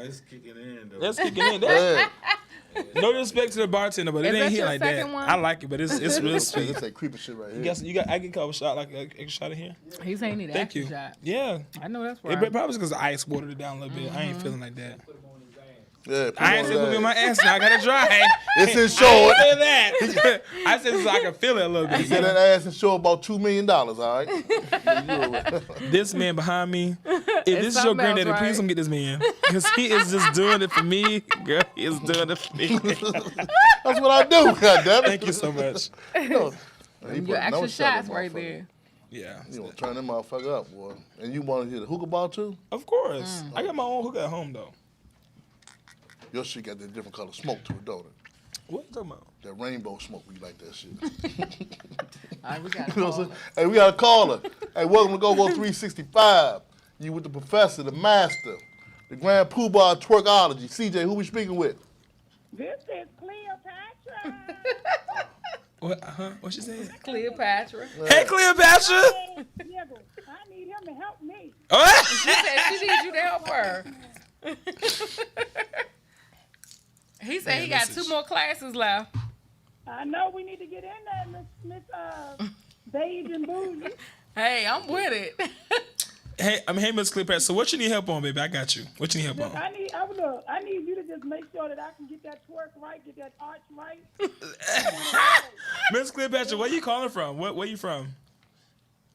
it's kicking in though. That's kicking in. No disrespect to the bartender, but it ain't here like that. I like it, but it's real sweet. It's that creepy shit right here. I can call a shot like an extra shot in here. He's saying need an extra shot. Yeah, I know that's right. It probably because the ice watered it down a little bit. I ain't feeling like that. Yeah, I ain't said put me on my ass now. I gotta dry. It's in short. I said that. I said so I can feel it a little bit. He said that ass in short about $2 million. All right. This man behind me. If this is your granddaddy, please don't get this man because he is just doing it for me. Girl, he is doing it for me. That's what I do. Goddamn it. Thank you so much. Your extra shots right there. Yeah. You want to turn that motherfucker up, boy. And you want to hear the hookah ball too? Of course. I got my own hookah at home though. Your shit got that different color smoke to it, don't it? What you talking about? That rainbow smoke. We like that shit. All right, we got a caller. Hey, we got a caller. Hey, welcome to GoGo 365. You with the professor, the master, the grand poobah of twerkology. CJ, who we speaking with? This is Cleopatra. What? What she said? Cleopatra. Hey, Cleopatra. Hey, nigga, I need him to help me. She said she needs you to help her. He said he got 2 more classes left. I know we need to get in there, Miss Beige and Bougie. Hey, I'm with it. Hey, Miss Cleopatra. So what you need help on, baby? I got you. What you need help on? I need you to just make sure that I can get that twerk right, get that arch right. Miss Cleopatra, where you calling from? Where you from?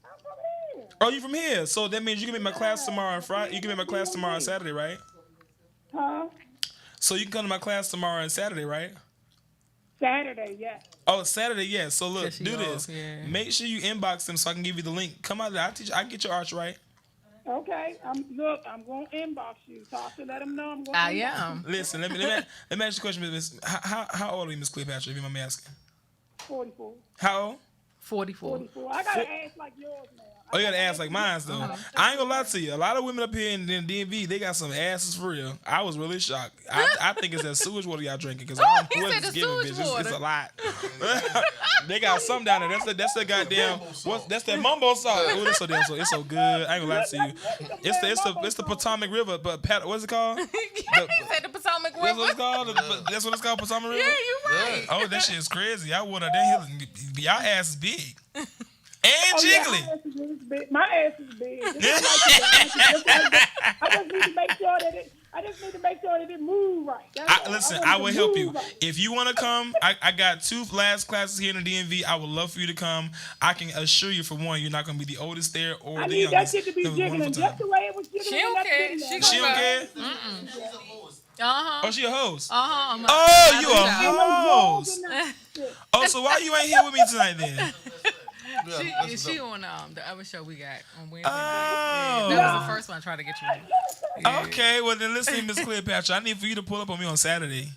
I'm from here. Oh, you from here? So that means you can be in my class tomorrow on Friday. You can be in my class tomorrow on Saturday, right? Huh? So you can come to my class tomorrow on Saturday, right? Saturday, yes. Oh, Saturday, yes. So look, do this. Yeah. Make sure you inbox them so I can give you the link. Come out there. I can get your arch right. Okay. I'm going to inbox you. Talk to let them know I'm going I am. Listen, let me ask you a question, Miss. How old are you, Miss Cleopatra, if you mind me asking? 44. How old? 44. 44. I got an ass like yours now. Oh, you got an ass like mine, though. I ain't gonna lie to you. A lot of women up here in the DMV, they got some asses for real. I was really shocked. I think it's that sewage water y'all drinking because I don't know what it's giving, bitch. It's a lot. They got some down there. That's the goddamn. That's that mumbo sauce. Oh, it's so damn so. It's so good. I ain't gonna lie to you. It's the Potomac River, but what's it called? He said the Potomac River. That's what it's called. That's what it's called, Potomac River. Yeah, you right. Oh, that shit is crazy. I would have that hill. Y'all ass is big. And jiggly. Yeah, my ass is big. I just need to make sure that it moves right. Listen, I will help you. Right. If you want to come, I got 2 last classes here in the DMV. I would love for you to come. I can assure you, for one, you're not going to be the oldest there or the youngest. I need that shit to be jiggling just the way it was jiggling. She don't care. She don't care? Uh-huh. Oh, she a host? Uh-huh. Oh, you a host? Oh, so why you ain't here with me tonight then? She on the other show we got on Wednesday. Oh. That was the first one I tried to get you in. Yeah. Okay, well then listen, Miss Cleopatra, I need for you to pull up on me on Saturday.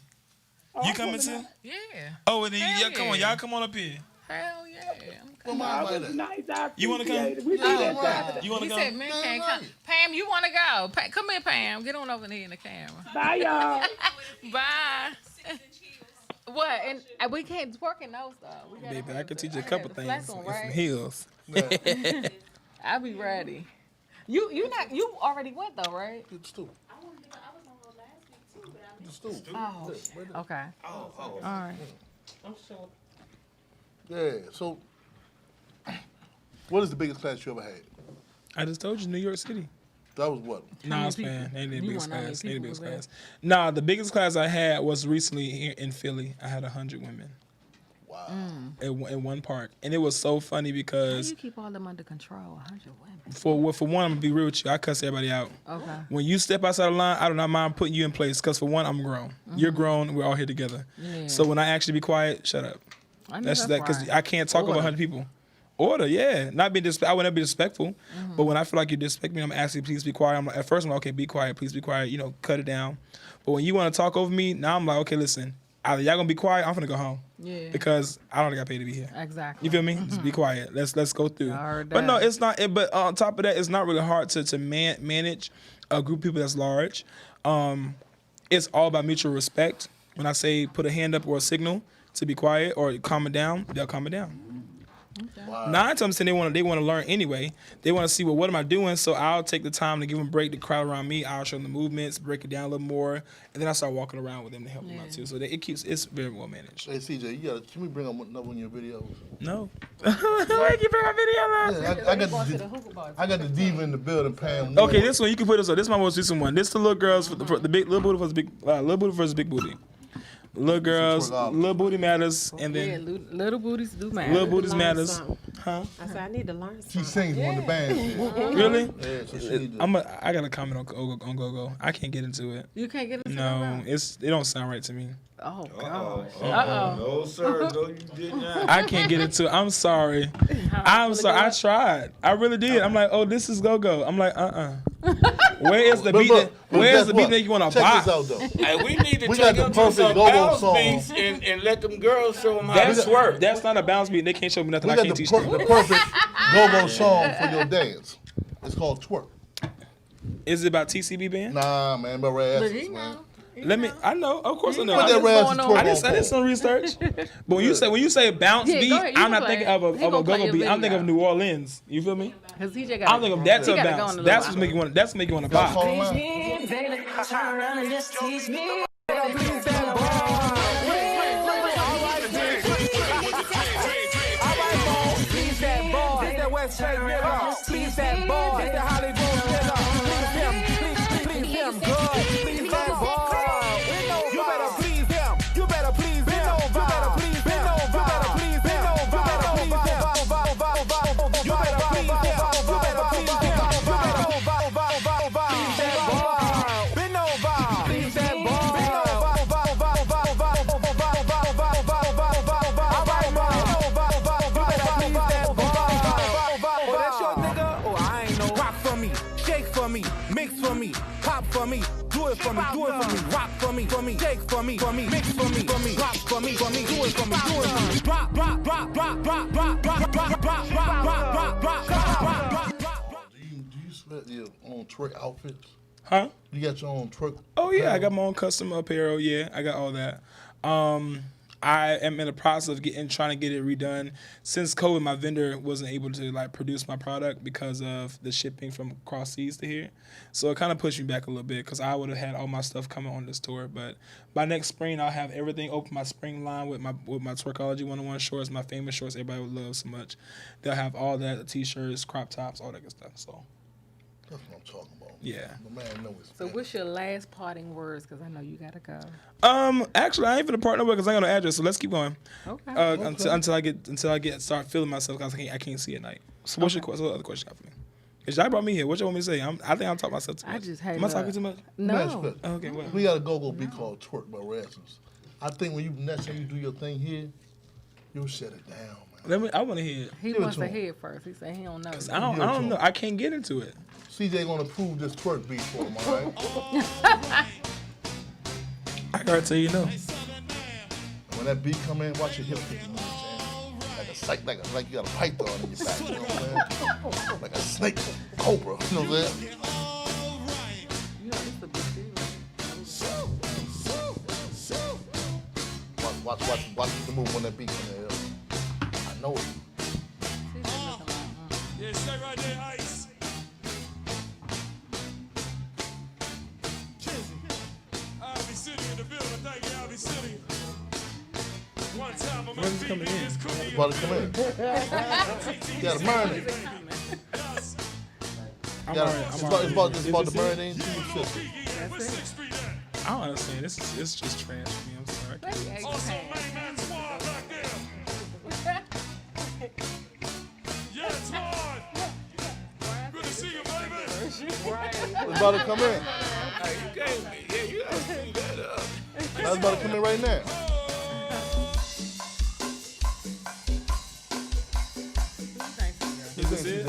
You coming too? Yeah. Oh, and then come on, y'all come on up here. Hell yeah. You want to come? You want to go? He said men can't come. Pam, you want to go? Come here, Pam. Get on over here in the camera. Bye, y'all. Bye. What? And we can't twerk in those though. Baby, I can teach you a couple things. Some heels. I'll be ready. You already went though, right? It's Stu. Oh, okay. Oh. All right. Yeah. So, what is the biggest class you ever had? I just told you, New York City. That was what? No, I was playing. Ain't the biggest class. Ain't the biggest class. Nah, the biggest class I had was recently here in Philly. I had 100 women. Wow. In one park, and it was so funny because how you keep all them under control? 100 women. For one, I'm gonna be real with you. I cuss everybody out. Okay. When you step outside the line, I do not mind putting you in place because for one, I'm grown. You're grown. We're all here together. Yeah. So when I actually be quiet, shut up. That's that because I can't talk over 100 people. Order, yeah. Not being I would never be disrespectful, but when I feel like you disrespect me, I'm asking please be quiet. I'm like, at first I'm like, okay, be quiet, please be quiet. You know, cut it down. But when you want to talk over me, now I'm like, okay, listen. Either y'all gonna be quiet, I'm gonna go home. Yeah. Because I don't got paid to be here. Exactly. You feel me? Just be quiet. Let's go through. But no, it's not. But on top of that, it's not really hard to manage a group of people that's large. It's all about mutual respect. When I say put a hand up or a signal to be quiet or calm it down, they'll calm it down. Wow. 9 times 10 they want to learn anyway. They want to see what am I doing, so I'll take the time to give them a break. The crowd around me, I'll show them the movements, break it down a little more, and then I start walking around with them to help them out too. So it's very well managed. Hey CJ, can we bring up another one of your videos? No. Why you bring my video up? Yeah, I got the diva in the building, Pam. Okay, this one you can put this on. This is my most recent one. This the little girls for the big little booty versus big booty. Little girls, little booty matters, and then little booties do matter. Little booties matters, huh? I said I need to learn something. She sings one of the bands. Really? Yeah, so I got a comment on Go-Go. I can't get into it. You can't get into it? No, it don't sound right to me. Oh God. No sir, no you did not. I can't get into it. I'm sorry. I'm sorry. I tried. I really did. I'm like, oh, this is Go-Go. I'm like, Where is the beat? Where's the beat that you want to buy? Check this out though. Hey, we need to check out some bounce beats and let them girls show them how to work. That's not a bounce beat. They can't show me nothing. I can't teach them. The perfect go-go song for your dance. It's called Twerk. Is it about TCB band? Nah, man, about Red Asses, man. I know. Of course I know. I did some research. But when you say bounce beat, I'm not thinking of a go-go beat. I'm thinking of New Orleans. You feel me? I'm thinking of that's a bounce. That's what make you want. That's make you want to buy. Turn around and just teach me. Please that boy, the Hollywood killer. Please him good. Please that boy. You better please him. You better please him. You better please him. You better please him. You better please him. You better please him. You better please him. You better please him. Please that boy. Bend over. Please that boy. Mix for me, pop for me, do it for me, rock for me, shake for me, mix for me, rock for me, do it for me, drop, own twerk outfits? Huh? You got your own twerk? Oh yeah, I got my own custom apparel. Yeah, I got all that. I am in the process of trying to get it redone. Since COVID, my vendor wasn't able to like produce my product because of the shipping from across seas to here. So it kind of pushed me back a little bit because I would have had all my stuff coming on this tour. But by next spring, I'll have everything open. My spring line with my Twerkology 101 shorts, my famous shorts everybody would love so much. They'll have all that, the t-shirts, crop tops, all that good stuff. So that's what I'm talking about. Yeah. The man knows. So what's your last parting words? Because I know you gotta go. Actually, I ain't finna partner with because I ain't got no address. So let's keep going. Okay. Until I start feeling myself because I can't see at night. So what's your other question you got for me? Cause y'all brought me here. What you want me to say? I think I'm talking myself too much. I just hate. Am I talking too much? No. Okay. What? We got a go-go beat called Twerk by Rasmus. I think when you next time you do your thing here, you'll shut it down, man. I want to hear it. He wants to hear it first. He said he don't know. I don't know. I can't get into it. CJ gonna prove this twerk beat for him, all right? I gotta tell you no. When that beat come in, watch your hip kick move, man. Like you got a python in your back, you know what I'm saying? Like a snake, cobra, you know what I'm saying? You know, it's a big deal. Watch the move when that beat come in. I know it. Yeah, stay right there, Ice. When's it coming in? It's about to come in. You gotta marinate. It's about to marinate into your system. I don't understand. It's just trash for me. I'm sorry. Yeah, it's hard. Good to see you, baby. It's about to come in. You gotta speed that up. That's about to come in right now. Is this it?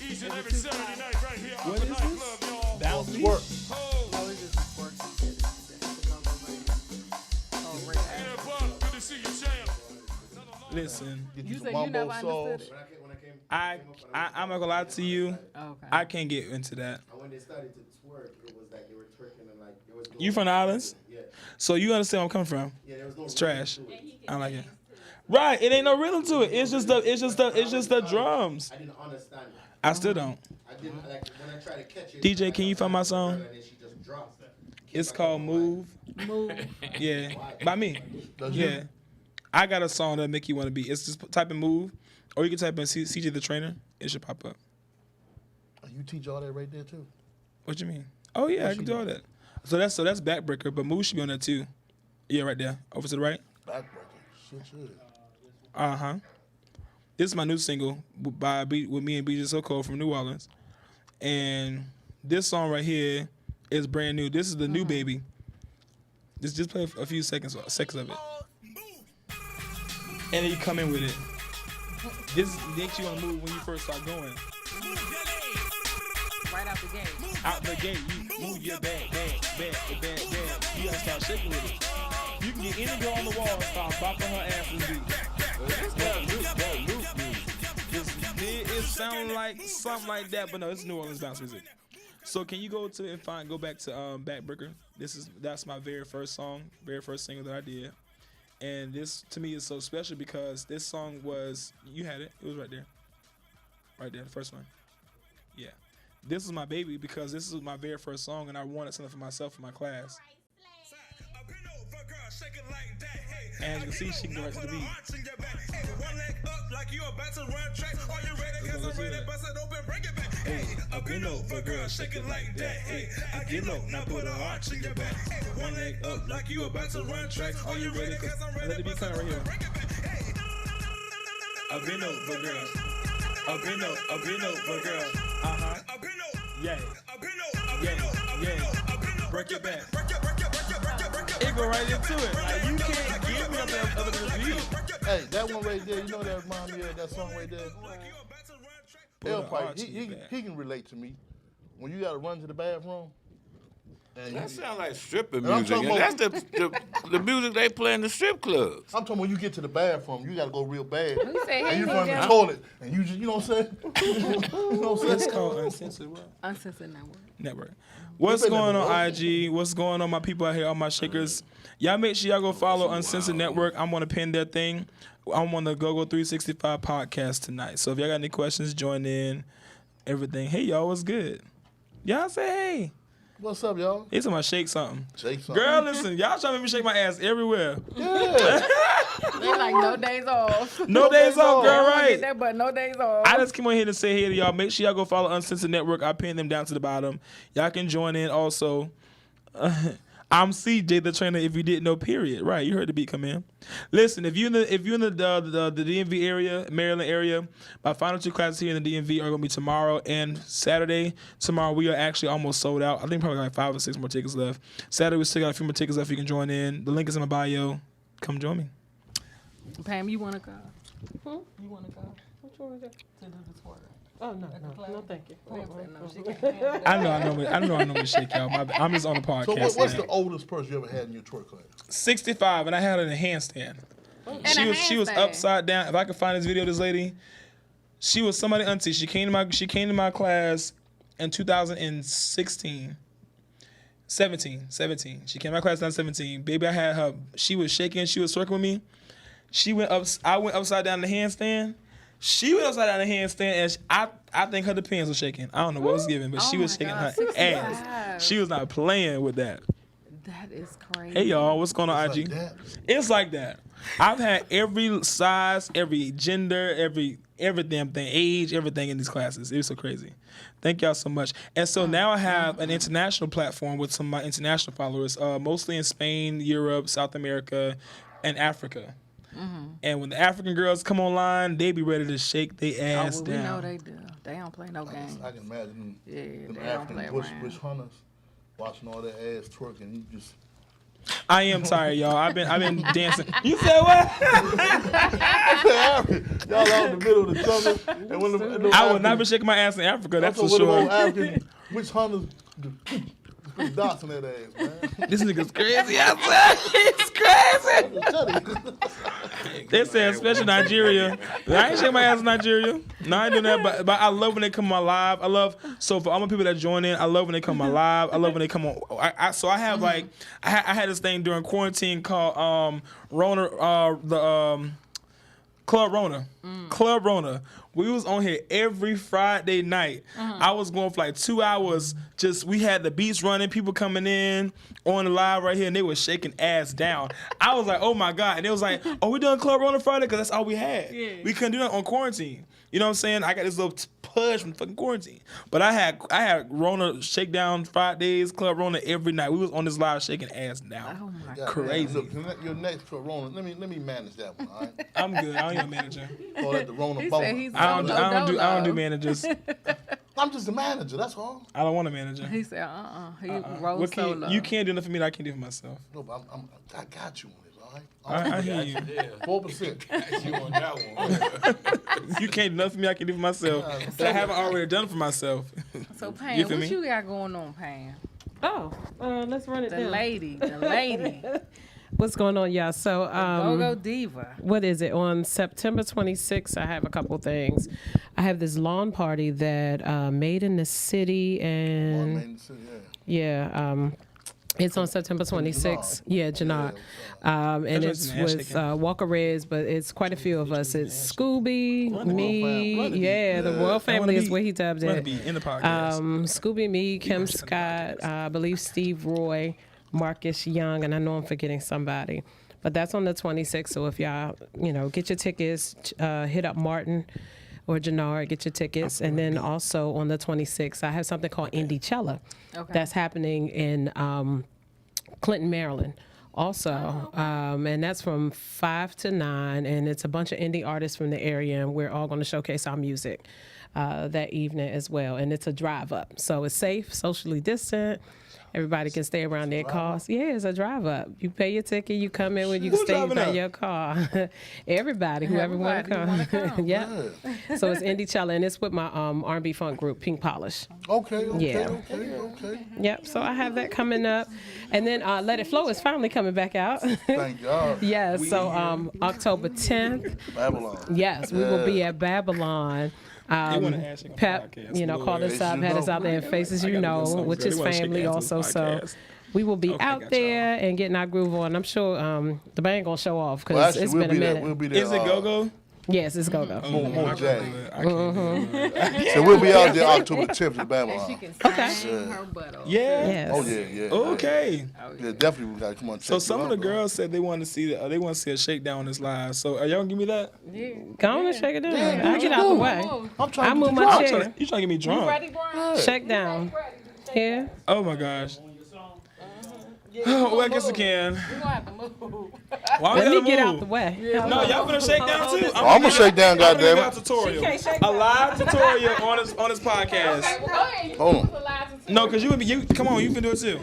Each and every Saturday night right here What is this? Bounce beat? Work. No, it's just a twerk. Good to see you, champ. Listen. You said you never understood it. I'm not gonna lie to you. Okay. I can't get into that. When they started to twerk, it was like they were twerking and like it was. You from the islands? Yeah. So you understand where I'm coming from? Yeah, there was no. It's trash. I don't like it. Right, it ain't no rhythm to it. It's just the drums. I didn't understand it. I still don't. I didn't like when I tried to catch it. DJ, can you find my song? And then she just dropped. It's called Move. Move. Yeah, by me. Yeah, I got a song that make you want to be. It's just type in Move, or you can type in CJ the Trainer. It should pop up. You teach all that right there too. What you mean? Oh yeah, I can do all that. So that's Backbreaker, but Move should be on that too. Yeah, right there, over to the right. Backbreaker, shit. This is my new single with me and BJ So Cold from New Orleans, and this song right here is brand new. This is the new baby. Just play a few seconds of it, and then you come in with it. This makes you want to move when you first start going. Right out the gate. Out the gate, you move your back. You gotta start shaking with it. You can get any girl on the wall and start bopping her ass and it sounds like something like that, but no, it's New Orleans bounce music. So can you go back to Backbreaker? That's my very first song, very first single that I did. And this to me is so special because this song you had it was right there, the first one. Yeah, this is my baby because this is my very first song, and I wanted something for myself for my class. And you can see she can go right to the beat. Hey, I been over, girl, shake it like that. Hey, I get low, now put an arch in your back. One leg up like you about to run tracks. Are you ready? Cause let it be coming right here. I been over, girl. I been over, girl. Yeah. Break your back. It go right into it. Like, you can't give me nothing other than the beat. Hey, that one right there, you know that reminds me of that song right there? L-Pipe, he can relate to me. When you gotta run to the bathroom, That sounds like stripper music. And that's the music they play in the strip clubs. I'm talking when you get to the bathroom, you got to go real bad. Who said and he you go run the down? toilet, and you just, you know what I'm saying? You know what I'm saying? It's called Uncensored what? Uncensored Network. What's going on, IG? What's going on, my people out here, all my shakers? Y'all make sure y'all go follow Uncensored Network. I'm going to pin their thing. I'm on the GoGo 365 podcast tonight. So if y'all got any questions, join in. Everything. Hey, y'all, what's good? Y'all say hey. What's up, y'all? It's on my shake something. Shake something. Girl, listen, y'all trying to make me shake my ass everywhere. Yeah. They like no days off. No days off, girl, right? Get that, but no days off. I just came on here to say hey to y'all. Make sure y'all go follow Uncensored Network. I pinned them down to the bottom. Y'all can join in also. I'm CJ the trainer. If you didn't know, period. Right, you heard the beat come in. Listen, if you're in the DMV area, Maryland area, my final 2 classes here in the DMV are gonna be tomorrow and Saturday. Tomorrow we are actually almost sold out. I think probably like 5 or 6 more tickets left. Saturday we still got a few more tickets left. You can join in. The link is in my bio. Come join me. Pam, you want to go? You want to go? What you want to go? To do the twerk. Oh, no, thank you. I know we shake y'all. I'm just on the podcast. So what's the oldest person you ever had in your twerk class? 65, and I had her in a handstand. She was upside down. If I could find this video of this lady, she was somebody auntie. She came to my class in 2016. 17. She came to my class in 2017. Baby, I had her. She was shaking. She was circling me. I went upside down in the handstand. She went upside down in the handstand, and I think her depends was shaking. I don't know what was given, but she was shaking her 65. ass. She was not playing with that. That is crazy. Hey, y'all, what's going on, IG? It's like that. I've had every size, every gender, every damn thing, age, everything in these classes. It was so crazy. Thank y'all so much. And so now I have an international platform with some of my international followers, mostly in Spain, Europe, South America, and Africa. Mm-hmm. And when the African girls come online, they be ready to shake their ass down. We know they do. They don't play no games. I can imagine them they don't play African bush hunters watching all their ass twerking. You just. I am tired, y'all. I've been dancing. You said what? Y'all out in the middle of the jungle. And when I would not be shaking my ass in Africa. That's for sure. African witch hunters. Put dots in that ass, man. This nigga's crazy outside. He's crazy. They say especially Nigeria. I ain't shaking my ass in Nigeria. No, I ain't doing that. But I love when they come on live. So for all my people that join in, I love when they come on live. I love when they come on. So I have I had this thing during quarantine called Rona, Club Rona. Club Rona. We was on here every Friday night. I was going for like 2 hours. We had the beats running, people coming in on the live right here, and they was shaking ass down. I was like, oh my God. And it was like, oh, we doing Club Rona Friday? Because that's all we had. Yeah. We couldn't do that on quarantine. You know what I'm saying? I got this little push from fucking quarantine. But I had Rona Shakedown Fridays, Club Rona every night. We was on this live shaking ass down. Oh my God. Crazy. Look, your next Club Rona, let me manage that one, all right? I'm good. I ain't a manager. Call that the Rona Bona. I don't do managers. I'm just a manager, that's all. I don't want a manager. He said, He rolls solo. You can't do nothing for me that I can't do for myself. No, but I got you on it, all right? I hear you. 4%. Got you on that one. You can't do nothing for me I can do for myself that I haven't already done for myself. So, Pam, what you got going on, Pam? Oh, let's run it down. The lady. What's going on, y'all? So, Go Diva. What is it? On September 26th, I have a couple things. I have this lawn party that Made in the City and Made in the City, it's on September 26th. Yeah, Jannard. And it's with Walker Reds, but it's quite a few of us. It's Scooby, me, the Royal Family is where he dubbed it. In the podcast. Scooby, me, Kim Scott, I believe Steve Roy, Marcus Young, and I know I'm forgetting somebody. But that's on the 26th, so if y'all, get your tickets, hit up Martin or Jannard, get your tickets. And then also on the 26th, I have something called Indie Cella that's happening in Clinton, Maryland. Also, and that's from 5 to 9, and it's a bunch of indie artists from the area, and we're all going to showcase our music that evening as well. And it's a drive up, so it's safe, socially distant, everybody can stay around their cars. Yeah, it's a drive up. You pay your ticket, you come in when you can stay by your car. Everybody, whoever want to come. Yeah. So it's Indie Cello, and it's with my R&B funk group, Pink Polish. Okay. Yep. So I have that coming up, and then Let It Flow is finally coming back out. Thank God. Yes. So October 10th. Babylon. Yes, we will be at Babylon. Pep, called us up, had us out there in Faces You Know, which is family also. So we will be out there and getting our groove on. I'm sure the band gonna show off because it's been a minute. We'll be there. Is it go-go? Yes, it's go-go. More jazz. So we'll be out there October 10th at Babylon. She can sing her butt off. Yeah. Yes. Oh yeah. Okay. Yeah, definitely we gotta come on. So some of the girls said they want to see a shakedown on this live. So are y'all gonna give me that? Yeah. Go on and shake it down. Yeah, I get out the way. I'm trying I to move my chair. You trying to get me drunk? You ready, Brian? Shake down. Here. Oh my gosh. Well, I guess I can. You gonna have to move. Why Let we me gotta get move? out the way. No, y'all gonna shake down too. I'm gonna shake down, goddamn a it. tutorial. A live tutorial on this podcast. Okay, well, go ahead. Hold on. You alive to No, cause you come on, you can do it too.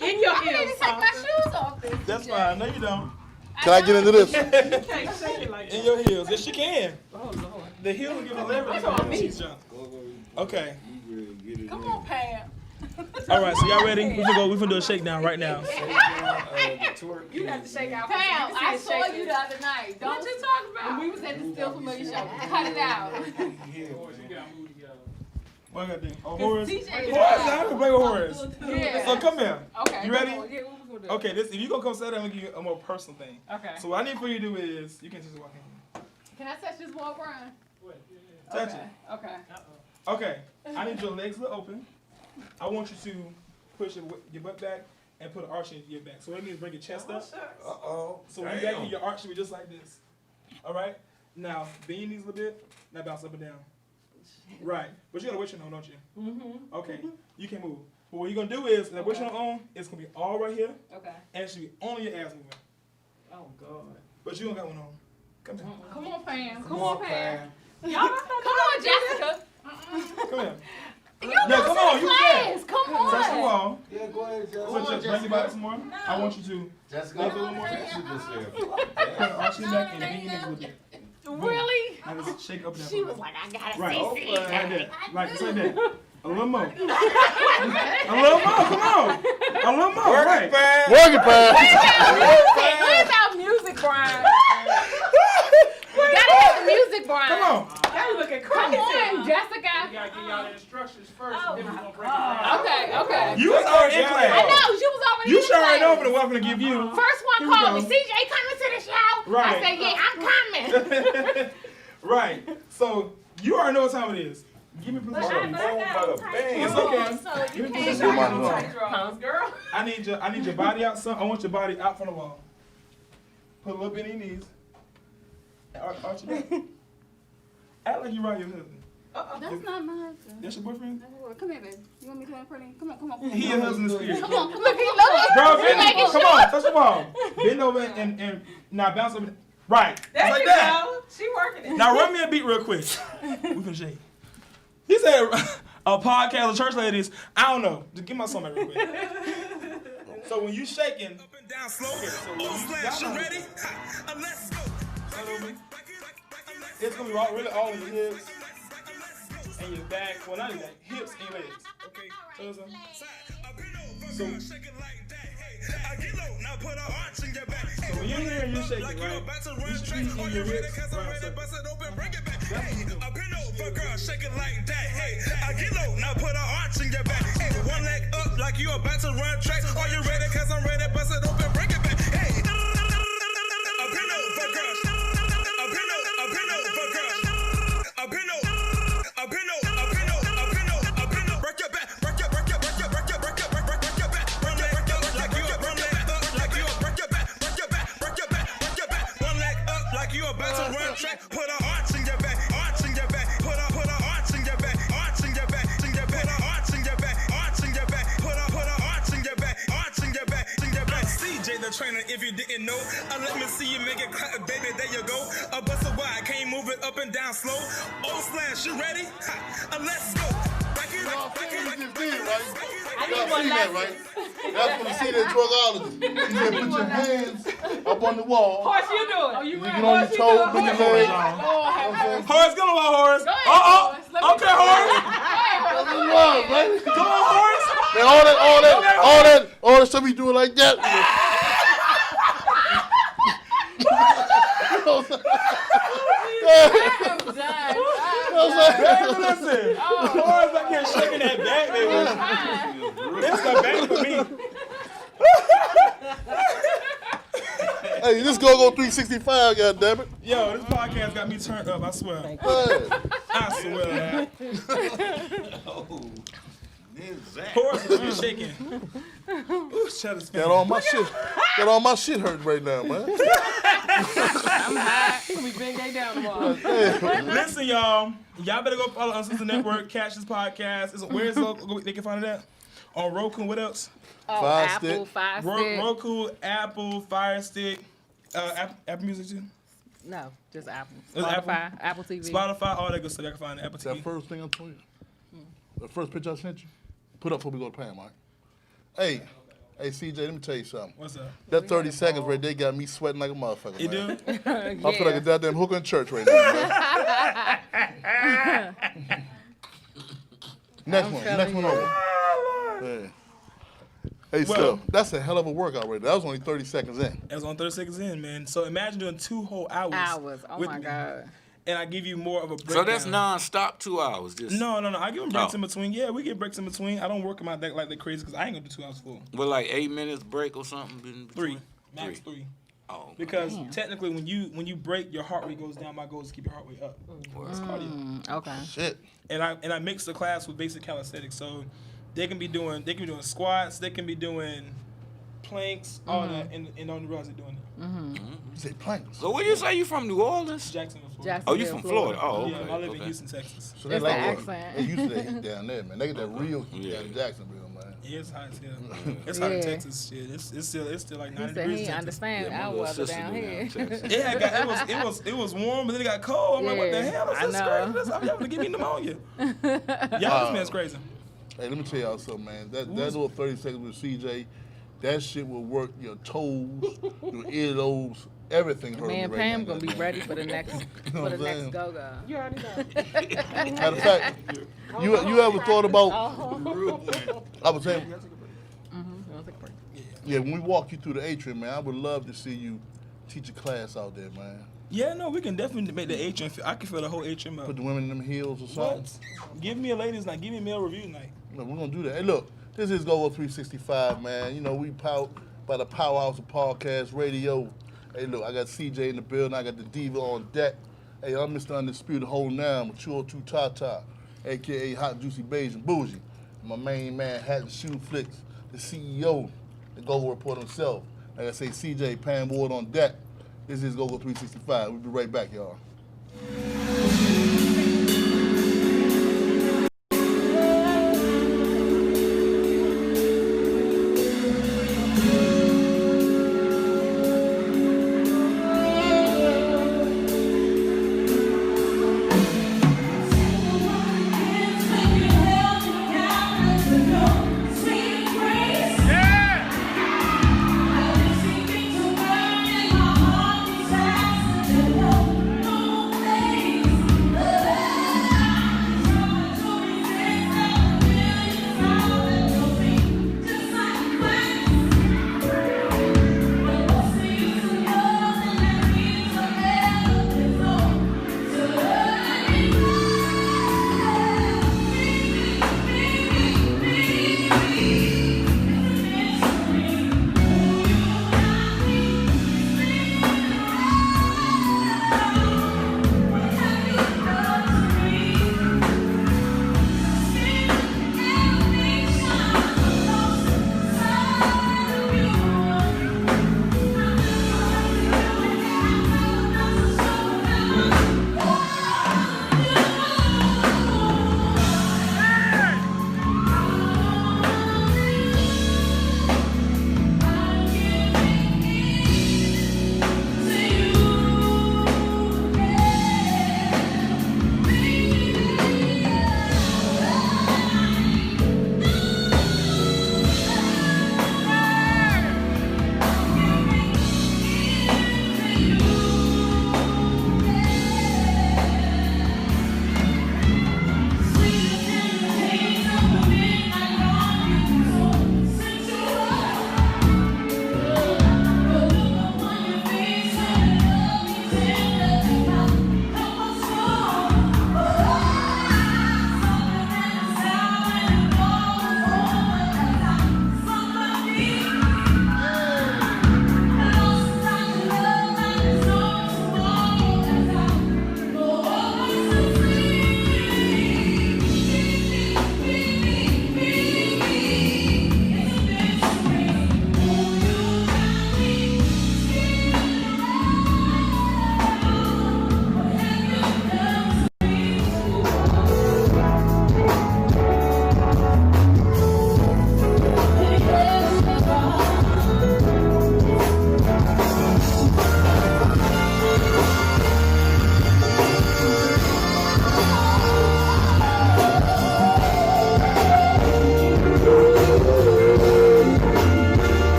In your I need to take my shoes off this. That's fine. No, you don't. Can I get into this? In your heels. Yes, you can. Oh Lord. The heel will give a leverage. Okay. Come on, Pam. All right, so y'all ready? We can do a shakedown right now. You got to shake out. Pam, I saw you the other night. What you talking about? When we was at the Still Familiar show. Cut it out. What I gotta do? Oh, Horace. TJ I can play with Horace. Yeah. So come here. Okay. You ready? Yeah, what we gonna do? Okay, if you gonna come sit down, I'm gonna give you a more personal thing. Okay. So what I need for you to do is, you can just walk in. Can I touch this wall, Brian? Touch Okay. it. Okay. Okay. I need your legs a little open. I want you to push your butt back and put an arch in your back. So what it means, bring your chest up. So when you back here, your arch should be just like this. All right? Now, bend your knees a little bit. Now bounce up and down. Right. But you got a weight on, don't you? Mm-hmm. Okay. You can move. But what you're going to do is, that weight on, it's going to be all right here. Okay. And it should be only your ass moving. Oh, God. But you don't got one on. Come here. Come on, Pam. Come on, Pam. Y'all Come on, Jessica. Come here. You Yeah, come on, you class. Come on. Touch the wall. Yeah, go ahead, Jessica. So just bring your body some more. I want you to Jessica, lift a little more. Put an arch in your back and bend your knees a little bit. Really? Now just shake up and down. She was like, I gotta Right. see Like that. Like just like that. A little more. A little more. Come on. A little more. Right. Work it, Pam. Where's our music, Brian? We gotta have the music, Brian. Come on. Y'all looking Come crazy. on, Jessica. We gotta give y'all the instructions first, and then we're gonna break it down. Okay. You was already in class. I know, you was already You in should already class. know what I'm welcome to give you. First Here one we called me, go. CJ coming to the show. Right. I said, yeah, I'm coming. Right. So you already know what time it is. Give me position. It's okay. Give me position. Girl. I need your body out, son. I want your body out from the wall. Put a little bit in your knees. Arch your back. Act like you right your husband. That's not my husband. That's your boyfriend? Come here, baby. You want me to come in front of you? Come on. He your husband in spirit. Come on. Look, he look. Girl, He making come sure. on, touch the wall. Bend over and now bounce up. Right. Just There like you that. go. She working it. Now run me a beat real quick. We can shake. He said a podcast of church ladies. I don't know. Just give my song back real quick. So when you shaking, up and down slow. You ready? Let's go. It's gonna be really all in your hips and your back. Well, not your back, hips and your legs. Okay. So when you're here and you're shaking, right? You squeeze in your hips. Shaking like that, hey, I get low, now put an arch in your back. Hey, one leg up like you about to run track. Are you ready? Cause I'm ready, bust it open, break it back. Hey, up in over, girl. Up in over, girl. Up in over, break your back, break your back. Run leg up like you run leg up like you break your back. One leg up like you about to run track. Put an arch in your back, arch in your back. Put an arch in your back, arch in your back, put an arch in your back, arch in your back, put an arch in your back, arch in your back, CJ the trainer, if you didn't know, let me see you make it clap, baby. There you go. Bust a wide, can't move it up and down slow. Oh slash, you ready? Let's go. Back it Y'all seen that, right? Y'all supposed to see that drugologist. He said, put your hands up on the wall. Horse, you do it. Oh, you get on your toes, bring your legs. Horace, get on, Horace. Okay, Horace. Go on, Horace. Man, all that stuff he doing like that. Listen, Horace back here shaking that back. This the back for me. Hey, this go 365, goddammit. Yo, this podcast got me turned up, I swear. I swear. Horace is just shaking. Ooh, got all my shit hurting right now, man. I'm high. He gonna be big day down tomorrow. Listen, y'all better go follow Uncensored Network, catch this podcast. Where is they can find it at? On Roku, what else? Oh, Apple, Fire Stick. Roku, Apple, Fire Stick, Apple Music too? No, just Apple. Spotify, Apple TV. Spotify, all that good stuff. I can find Apple TV. That first thing I told you, the first picture I sent you, put up before we go to Pam, all right? Hey, CJ, let me tell you something. What's up? That 30 seconds right there got me sweating like a motherfucker, You man. do? I feel like a goddamn hooker in church right now, man. Next one over. Yeah. Hey, Steph, that's a hell of a workout right there. That was only 30 seconds in. That was only 30 seconds in, man. So imagine doing 2 whole hours. Oh with my me. God. And I give you more of a breakdown. So that's non-stop 2 hours. Just No. I give them breaks in between. Yeah, we get breaks in between. I don't work them out like they're crazy because I ain't gonna do 2 hours full. Well, like 8 minutes break or something. In 3, max 3. Oh, because technically, when you break, your heart rate goes down. My goal is to keep your heart rate up. It's cardio. Okay. Shit. And I mix the class with basic calisthenics, so they can be doing squats, they can be doing planks, all that, and don't realize they're doing it. You say planks. So what you say? You from New Orleans? Jacksonville, Florida. Oh, you from Florida? Oh, okay. Yeah, I live in Houston, Texas. So they like that. They used to that heat down there, man. They get that real heat down in Jacksonville, man. Yeah, it's hot as hell. It's hot in Texas. Shit, it's still like 90 degrees. He understand our weather down here. Yeah, it was warm, but then it got cold. I'm like, what the hell is this crazy? I'm having to give me pneumonia. Y'all, this man's crazy. Hey, let me tell y'all something, man. That little 30 seconds with CJ, that shit will work your toes, your earlobes, everything. Man, Pam gonna be ready for the next next go-go. You already know. Matter of fact, you ever thought about? I was saying. Yeah, when we walk you through the atrium, man, I would love to see you teach a class out there, man. Yeah, no, we can definitely make the atrium. I can feel the whole atrium out. Put the women in them heels or something. What? Give me a ladies' night. Give me a male review night. No, we're gonna do that. Hey, look, this is Go 365, man. You know, we powered by the Powerhouse of Podcast Radio. Hey, look, I got CJ in the building. I got the Diva on deck. Hey, I'm Mr. Undisputed holding down with 202 Tata, a.k.a. Hot Juicy Beige and Bougie. My main man, Hat and Shoe Flicks, the CEO, the Go Report himself. Like I say, CJ, Pam Ward on deck. This is Go 365. We'll be right back, y'all. Yeah!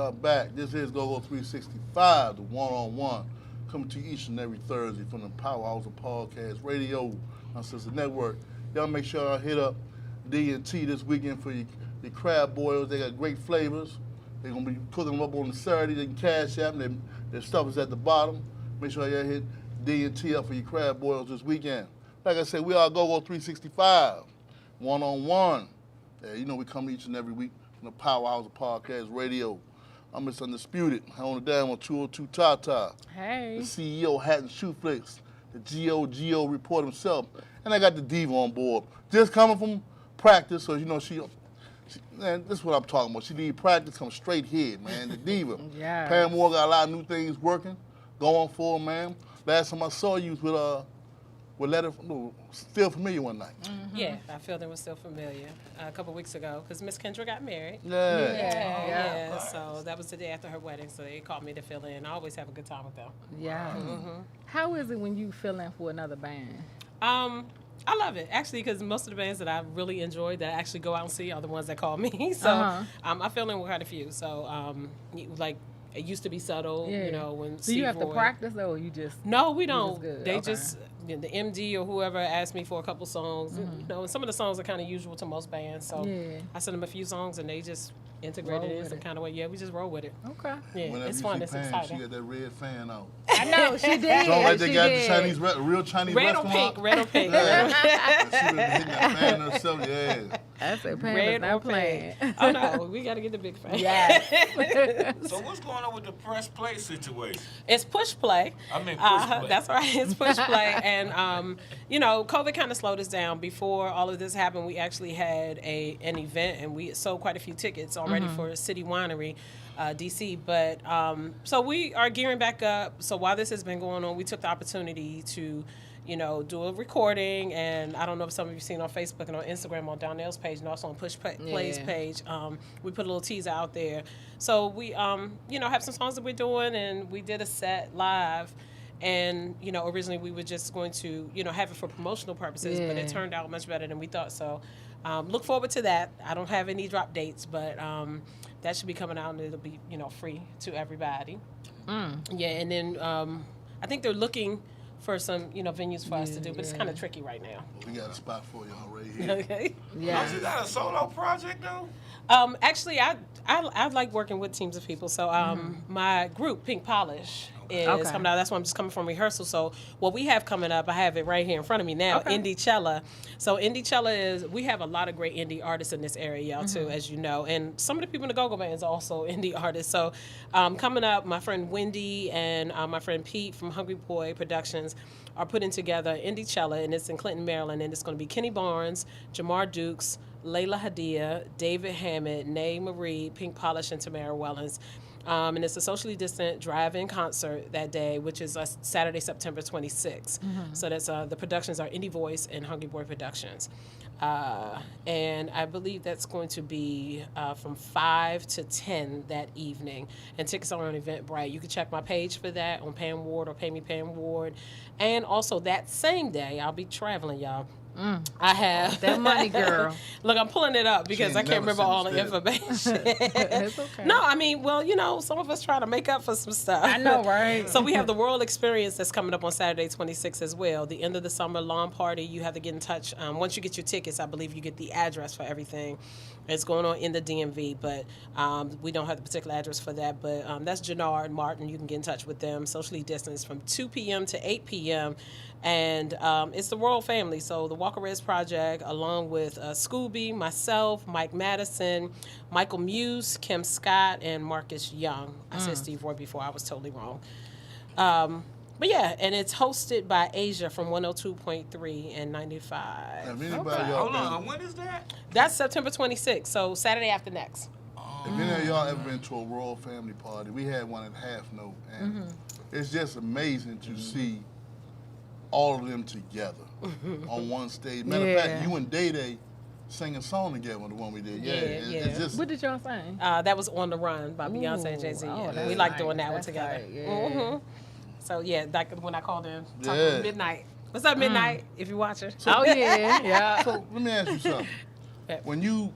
are back. This is Go-Go 365, the one-on-one, coming to you each and every Thursday from the Powerhouse of Podcast Radio, Uncensored Network. Y'all make sure y'all hit up D&T this weekend for your crab boils. They got great flavors. They're going to be cooking them up on the Saturday. They can cash out, and their stuff is at the bottom. Make sure y'all hit D&T up for your crab boils this weekend. Like I said, we are Go-Go 365, one-on-one. Yeah, you know we come each and every week from the Powerhouse of Podcast Radio. I'm Mr. Undisputed. I own it down on 202 Tata. Hey. The CEO, Hat and Shoe Flicks. The G.O. report himself. And I got the Diva on board. Just coming from practice, so you know she man, this is what I'm talking about. She need practice, come straight here, man. The Diva. Yeah. Pam Moore got a lot of new things working, going for her, man. Last time I saw you was with Letter, Still Familiar one night. Mm-hmm. Yeah, I feel it was Still Familiar a couple weeks ago because Miss Kendra got married. Yeah. So that was the day after her wedding, so they called me to fill in. I always have a good time with them. Yeah. Mm-hmm. How is it when you fill in for another band? I love it, actually, because most of the bands that I really enjoy that I actually go out and see are the ones that call me. So I fill in with quite a few. So, like, it used to be Subtle, you know, when Do you have to practice, though, or you just... No, we don't. They just, the MD or whoever asked me for a couple songs. And, you know, and some of the songs are kind of usual to most bands. So I send them a few songs, and they just integrate it in some kind of way. Yeah, we just roll with it. Okay. Yeah, Whenever it's fun. Pam, It's exciting. she got that red fan out. I know, she did. Don't like they got the Chinese, real Chinese red restaurant. Red or pink. She been hitting that fan herself, yeah. I said Pam Red is not playing. Oh, no, we got to get the big fan. Yes. So what's going on with the press play situation? It's push play. I mean push play. That's right. It's push play. And, you know, COVID kind of slowed us down. Before all of this happened, we actually had an event, and we sold quite a few tickets already for City Winery, DC. But so we are gearing back up. So while this has been going on, we took the opportunity to, you know, do a recording. And I don't know if some of you seen on Facebook and on Instagram on Donnell's page and also on Push Play's page. We put a little teaser out there. So we, you know, have some songs that we're doing, and we did a set live. And, you know, originally we were just going to, you know, have it for promotional purposes, but it turned out much better than we thought. So look forward to that. I don't have any drop dates, but that should be coming out, and it'll be, you know, free to everybody. Yeah, and then I think they're looking for some, you know, venues for us to do, but it's kind of tricky right now. We got a spot for y'all right here. Okay. Yeah. Is that a solo project, though? Actually, I like working with teams of people. So my group, Pink Polish, is coming out. That's why I'm just coming from rehearsal. So what we have coming up, I have it right here in front of me now, Indie Cella. So Indie Cella is, we have a lot of great indie artists in this area, y'all, too, as you know. And some of the people in the go-go bands are also indie artists. So coming up, my friend Wendy and my friend Pete from Hungry Boy Productions are putting together Indie Cella, and it's in Clinton, Maryland. And it's going to be Kenny Barnes, Jamar Dukes, Layla Hadia, David Hammett, Nay Marie, Pink Polish, and Tamara Wellens. And it's a socially distant drive-in concert that day, which is Saturday, September 26th. So that's the productions are Indie Voice and Hungry Boy Productions. And I believe that's going to be from 5 to 10 that evening. And tickets are on Eventbrite. You can check my page for that on Pam Ward or Pay Me Pam Ward. And also that same day, I'll be traveling, y'all. I have that money, girl. Look, I'm pulling it up because I can't remember all the information. It's okay. No, I mean, well, you know, some of us try to make up for some stuff. I know, right? So we have the World Experience that's coming up on Saturday, 26th as well. The end of the summer lawn party. You have to get in touch. Once you get your tickets, I believe you get the address for everything. It's going on in the DMV, but we don't have the particular address for that. But that's Jannard Martin. You can get in touch with them. Socially distanced from 2 p.m. to 8 p.m. And it's the Royal Family. So the Walker Reds Project, along with Scooby, myself, Mike Madison, Michael Muse, Kim Scott, and Marcus Young. I said Steve Roy before. I was totally wrong. But yeah, and it's hosted by Asia from 102.3 and 95. Hold on, when is that? That's September 26th, so Saturday after next. If any of y'all ever been to a Royal Family party, we had one at Half Note, and it's just amazing to see all of them together on one stage. Matter of fact, you and Day Day sang a song together, the one we did. It's just, what did y'all sing? That was On the Run by Beyonce and Jay-Z. We like doing that one together. So yeah, like when I called in, talking Midnight. What's up, Midnight? If you're watching. So, So let me ask you something. When you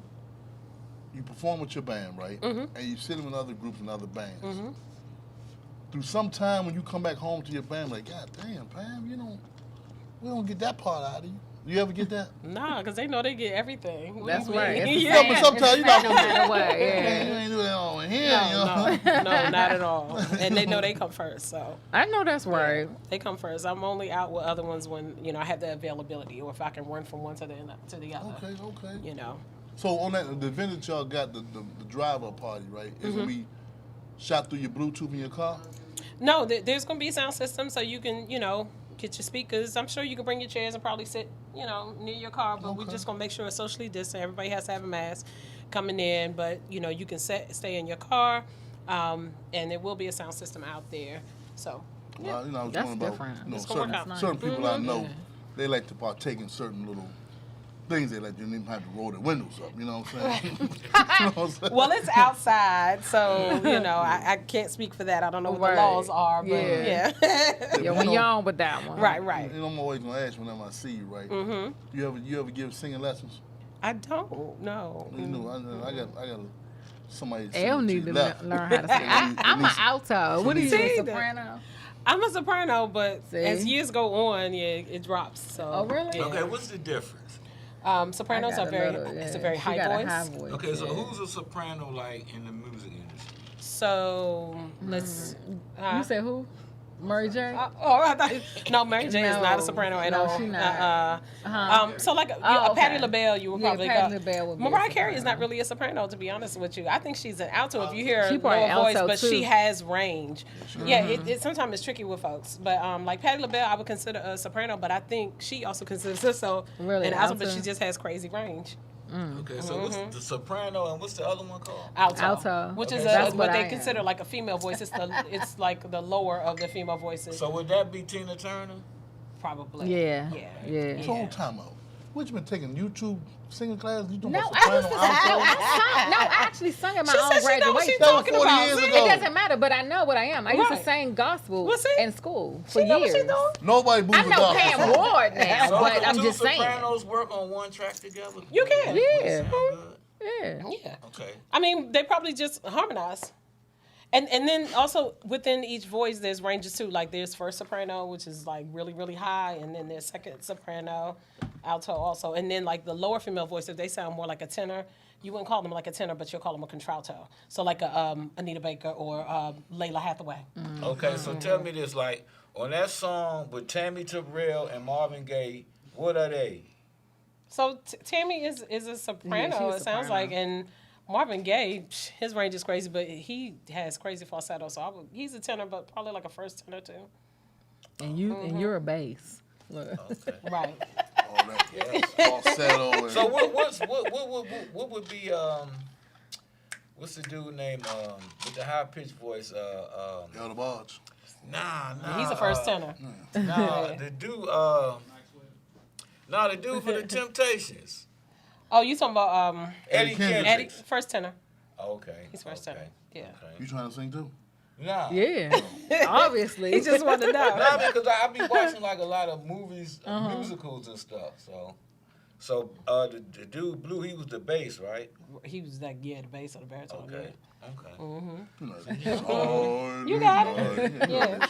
you perform with your band, right? And you sit with other groups and other bands. Through some time when you come back home to your band, like, God damn, Pam, we don't get that part out of you. You ever get that? Nah, because they know they get everything. That's right. Yeah, but sometimes you're not going to get away. Yeah. You ain't do that over here. No, not at all. And they know they come first, so. I know that's right. Yeah, they come first. I'm only out with other ones when, I have the availability or if I can run from one to the other. Okay. You know. So on the event that y'all got, the drive-up party, right? Is going to be shot through your Bluetooth in your car? No, there's going to be a sound system so you can, get your speakers. I'm sure you can bring your chairs and probably sit, near your car, but we're just going to make sure it's socially distant. Everybody has to have a mask coming in, but, you can stay in your car, and there will be a sound system out there. So, yeah. I was that's wondering about, certain people I know, they like to partake in certain little things. They like you don't even have to roll their windows up. You know what I'm saying? Well, it's outside, so I can't speak for that. I don't know what the laws are, but yeah. When you're on with that one, right. I'm always gonna ask whenever I see you, right? You ever give singing lessons? I don't. No. I got somebody. Elle need to learn how to sing. I'm an alto. What are you, a soprano? I'm a soprano, but as years go on, it drops. So. Oh, really? Yeah. Okay, what's the difference? Sopranos are it's a very high voice. Okay, so who's a soprano like in the music industry? So let's. You said who? Mary J? I thought no, Mary J is not a soprano at all. She's not. So like Patti LaBelle, you would probably Patti LaBelle would be Mariah Carey is not really a soprano, to be honest with you. I think she's an alto if you hear her lower voice, but too. she has range. Yeah, it sometimes it's tricky with folks, but like Patti LaBelle, I would consider a soprano, but I think she also considers herself an alto, but she just has crazy range. Okay, so what's the soprano and what's the other one called? Alto. Which is what they consider like a female voice. It's like the lower of the female voices. So would that be Tina Turner? Probably. Yeah. So whole time out. What you been taking YouTube singing class? You doing No, soprano, alto? I actually sung at my own graduation. That was 40 years ago. It doesn't matter, but I know what I am. I used to sing gospel in school for years. Nobody moves I know Pam Ward now, So but I'm just saying. sopranos work on one track together? You can. Yeah. Okay. I mean, they probably just harmonize. And then also within each voice, there's ranges too. Like there's first soprano, which is like really, really high. And then there's second soprano, alto also. And then like the lower female voice, if they sound more like a tenor, you wouldn't call them like a tenor, but you'll call them a contralto. So like a Anita Baker or Layla Hathaway. Okay, so tell me this, like on that song with Tammy Terrell and Marvin Gaye, what are they? So Tammy is a soprano, it sounds like, and Marvin Gaye, his range is crazy, but he has crazy falsetto. So he's a tenor, but probably like a first tenor too. And you're a bass. Okay. Right. Falsetto. So what would be what's the dude name with the high pitched voice? Elder Barge. Nah. He's a first tenor. Nah, the dude for the Temptations. Oh, you talking about Eddie Kendricks. Eddie, first tenor. Okay. He's first tenor. Yeah. You trying to sing too? Nah. Yeah. Obviously. He just wanted to know. Nah, because I be watching like a lot of movies, musicals and stuff. So the dude Blue, he was the bass, right? He was the bass or the baritone. Okay. You got it. Yeah.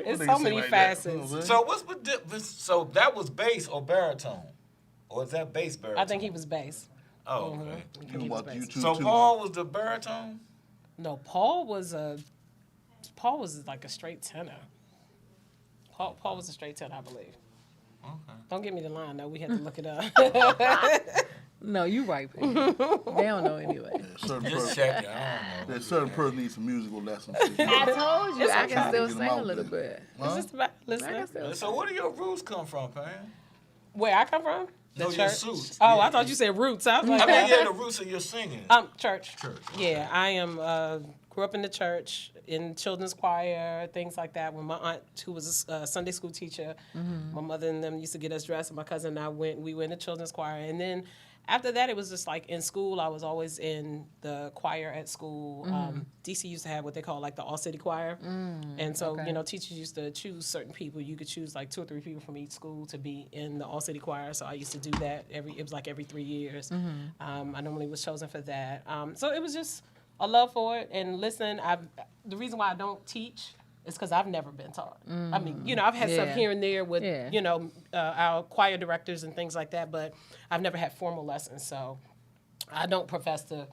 It's so many facets. So what's the difference? So that was bass or baritone, or is that bass baritone? I think he was bass. Oh, okay. So Paul was the baritone? No, Paul was like a straight tenor. Paul was a straight tenor, I believe. Okay. Don't give me the line though. We had to look it up. No, you right, Pam. They don't know anyway. Certain person needs some musical lessons. I told you I can still sing a little bit. It's just about listening. So where do your roots come from, Pam? Where I come from? The church. Your suits. Oh, yeah. I thought you said roots. I was like, the roots of your singing. Church. Yeah, I am. Grew up in the church, in children's choir, things like that. When my aunt, who was a Sunday school teacher, my mother and them used to get us dressed, and my cousin and I we went to children's choir. And then after that, it was just like in school, I was always in the choir at school. DC used to have what they call like the all-city choir. And so, teachers used to choose certain people. You could choose like 2 or 3 people from each school to be in the all-city choir. So I used to do that. It was like every 3 years. I normally was chosen for that. So it was just a love for it. And listen, the reason why I don't teach is because I've never been taught. I mean, I've had stuff here and there with, our choir directors and things like that, but I've never had formal lessons. So I don't profess to,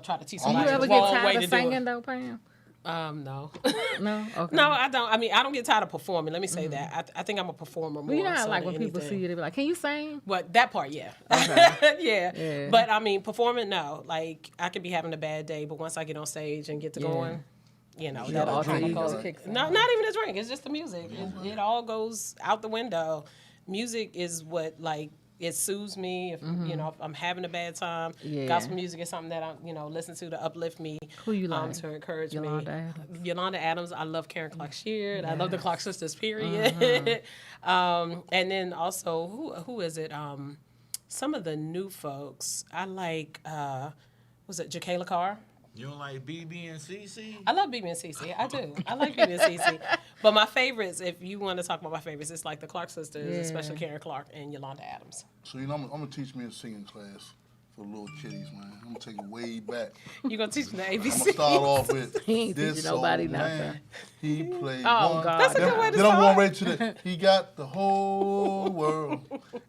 try to teach somebody the wrong way to do it. You ever get tired of singing though, Pam? No. No? Okay. No, I don't. I mean, I don't get tired of performing. Let me say that. I think I'm a performer more. Well, you know how so like than when people anything. see you, they be like, "Can you sing?" What, that part, yeah. Okay. yeah. But I mean, performing, no. Like, I could be having a bad day, but once I get on stage and get to going, that all kind of goes. No, not even a drink. It's just the music. It all goes out the window. Music is what, like, it soothes me. If if I'm having a bad time, gospel music is something that I listen to uplift me. Who you like? To encourage Yolanda me. Adams. Yolanda Adams. I love Karen Clark Sheard. I love the Clark Sisters. Period. And then also who is it? Some of the new folks. I like. Was it Jacqueline Carr? You don't like BB and CC? I love BB and CC. I do. I like BB and CC. But my favorites, if you want to talk about my favorites, it's like the Clark Sisters, especially Karen Clark and Yolanda Adams. So, I'm going to teach me a singing class for little kiddies, man. I'm going to take it way back. You going to teach them the ABCs? I'm going to start off with he ain't this teaching nobody old man. nothing. He played God. That's a good way to Then I'm start. going right to the, he got the whole world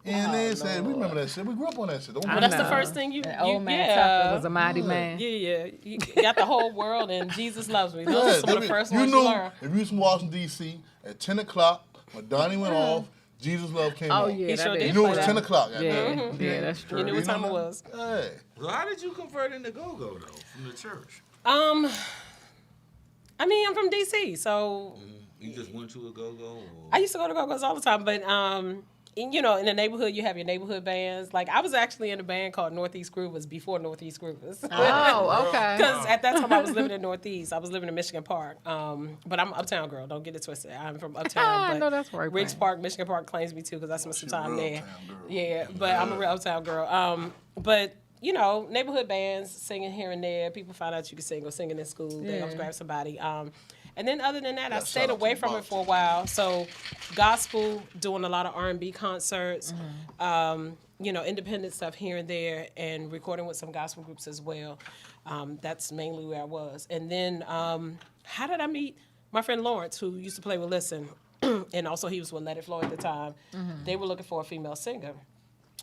in his head. We remember that shit. We grew up on that shit. That's the first thing you... That old man Tucker was a mighty man. Yeah. You got the whole world and Jesus loves me. Those are some of the first ones you learn. If you was from Washington, D.C., at 10 o'clock, when Donnie went off, Jesus Love came on. He sure did. You knew it was play 10 that. o'clock. Yeah, that's true. You knew what time it was. Hey. So how did you convert into go-go, though, from the church? I mean, I'm from D.C., so... You just went to a go-go? I used to go to go-go's all the time, but... in the neighborhood, you have your neighborhood bands. Like, I was actually in a band called Northeast Groovers before Northeast Groovers. Oh, okay. Because at that time, I was living in Northeast. I was living in Michigan Park. But I'm an uptown girl. Don't get it twisted. I'm from uptown. But no, that's right. Ridge Park, Michigan Park claims me, too, because I spent some time there. Yeah, but I'm a real uptown girl. But... neighborhood bands, singing here and there. People find out you can sing or singing in school. They always grab somebody. And then other than that, I stayed away from it for a while. So gospel, doing a lot of R&B concerts, independent stuff here and there, and recording with some gospel groups as well. That's mainly where I was. And then how did I meet my friend Lawrence, who used to play with Listen, and also he was with Let It Flow at the time. They were looking for a female singer.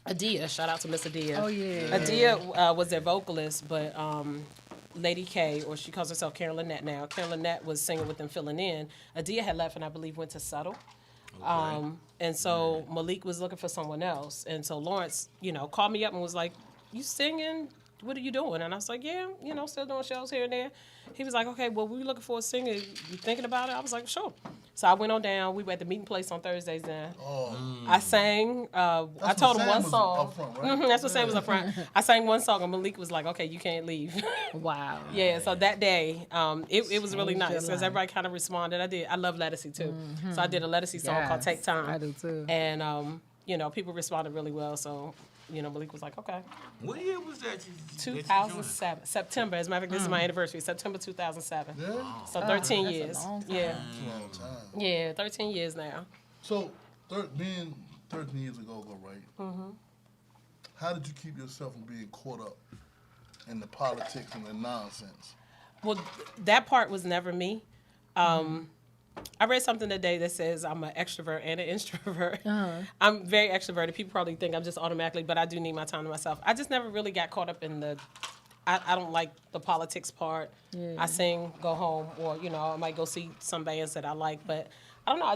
Adia, shout out to Miss Adia. Oh, yeah. Adia was their vocalist, but Lady K, or she calls herself Karen Lynette now. Karen Lynette was singing with them, filling in. Adia had left and I believe went to Subtle. Okay. And so Malik was looking for someone else. And so Lawrence, called me up and was like, you singing? What are you doing? And I was like, yeah, still doing shows here and there. He was like, okay, well, we looking for a singer. You thinking about it? I was like, sure. So I went on down. We were at the meeting place on Thursdays then. I sang. I told him one song. Front, right? That's what Sam was up front. I sang one song and Malik was like, okay, you can't leave. Wow. Yeah, so that day, it was really nice because everybody kind of responded. I love Lettucey too. So I did a Lettucey song called Take Time. I do too. And, people responded really well. So, Malik was like, okay. What year was that? 2007. September. As a matter of fact, this is my anniversary. September 2007. Yeah? So 13 that's a years. long time. Yeah. That's a long time. Yeah, 13 years now. So, being 13 years ago, right? How did you keep yourself from being caught up in the politics and the nonsense? Well, that part was never me. I read something today that says I'm an extrovert and an introvert. I'm very extroverted. People probably think I'm just automatically, but I do need my time to myself. I just never really got caught up in I don't like the politics part. Yeah. I sing, go home, or, I might go see some bands that I like, but I don't know,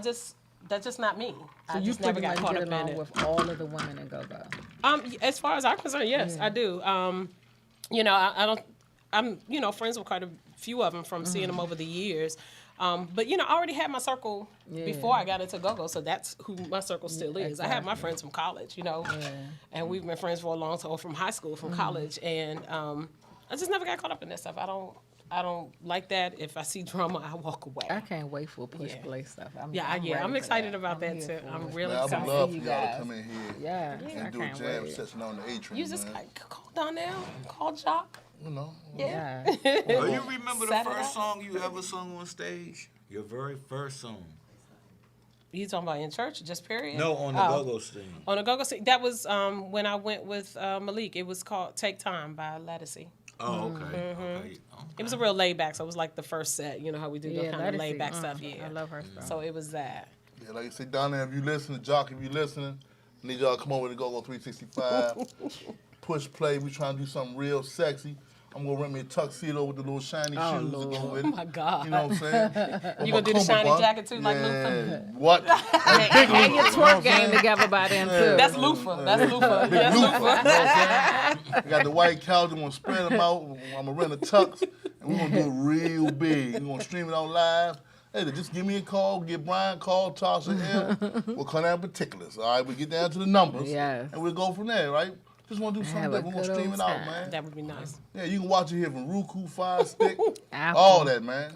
that's just not me. So I you just never got caught up in it. with all of the women in go-go? As far as I'm concerned, yes, I do. I'm friends with quite a few of them from seeing them over the years. But, I already had my circle before I got into go-go, so that's who my circle still is. Exactly. I have my friends from college, and we've been friends for a long time, or from high school, from college, and I just never got caught up in that stuff. I don't like that. If I see drama, I walk away. I can't wait for push play stuff. I'm I'm excited about that too. I'm really I would excited. love for y'all to come in here Yeah, and do a jam session on the A train. You just call Donnell, call Jock. You know. Yeah. Do you remember the first song you ever sung on stage? Your very first song? You talking about in church, just period? No, on the go-go stage. On the go-go stage. That was when I went with Malik. It was called Take Time by Lattice. Oh, okay. Okay. It was a real laid back, so it was like the first set. You know how we do the kind of Lattice, laid back stuff. Yeah, I love her stuff. So it was that. Yeah, like you say, down there, if you listening, Jock, if you listening, I need y'all to come over to Go-Go 365. Push play. We trying to do something real sexy. I'm gonna rent me a tuxedo with the little shiny shoes to go with it. Oh my God. You know what I'm saying? You gonna do the shiny jacket too, like Luther? What? And your twerk game together by then too. That's Luther. That's Luther. Big That's Luther. You know what Luther. I'm saying? We got the white couch. We're gonna spread them out. I'm gonna rent a tux, and we're gonna do it real big. We're gonna stream it on live. Hey, just give me a call. Give Brian a call. Tasha L. We'll come down particulars. All right, we get down to the numbers, and we'll go from there. Right? Just want to do something different. We're going to stream it out, man. That would be nice. Yeah, you can watch it here from Roku, Fire Stick, all that, man.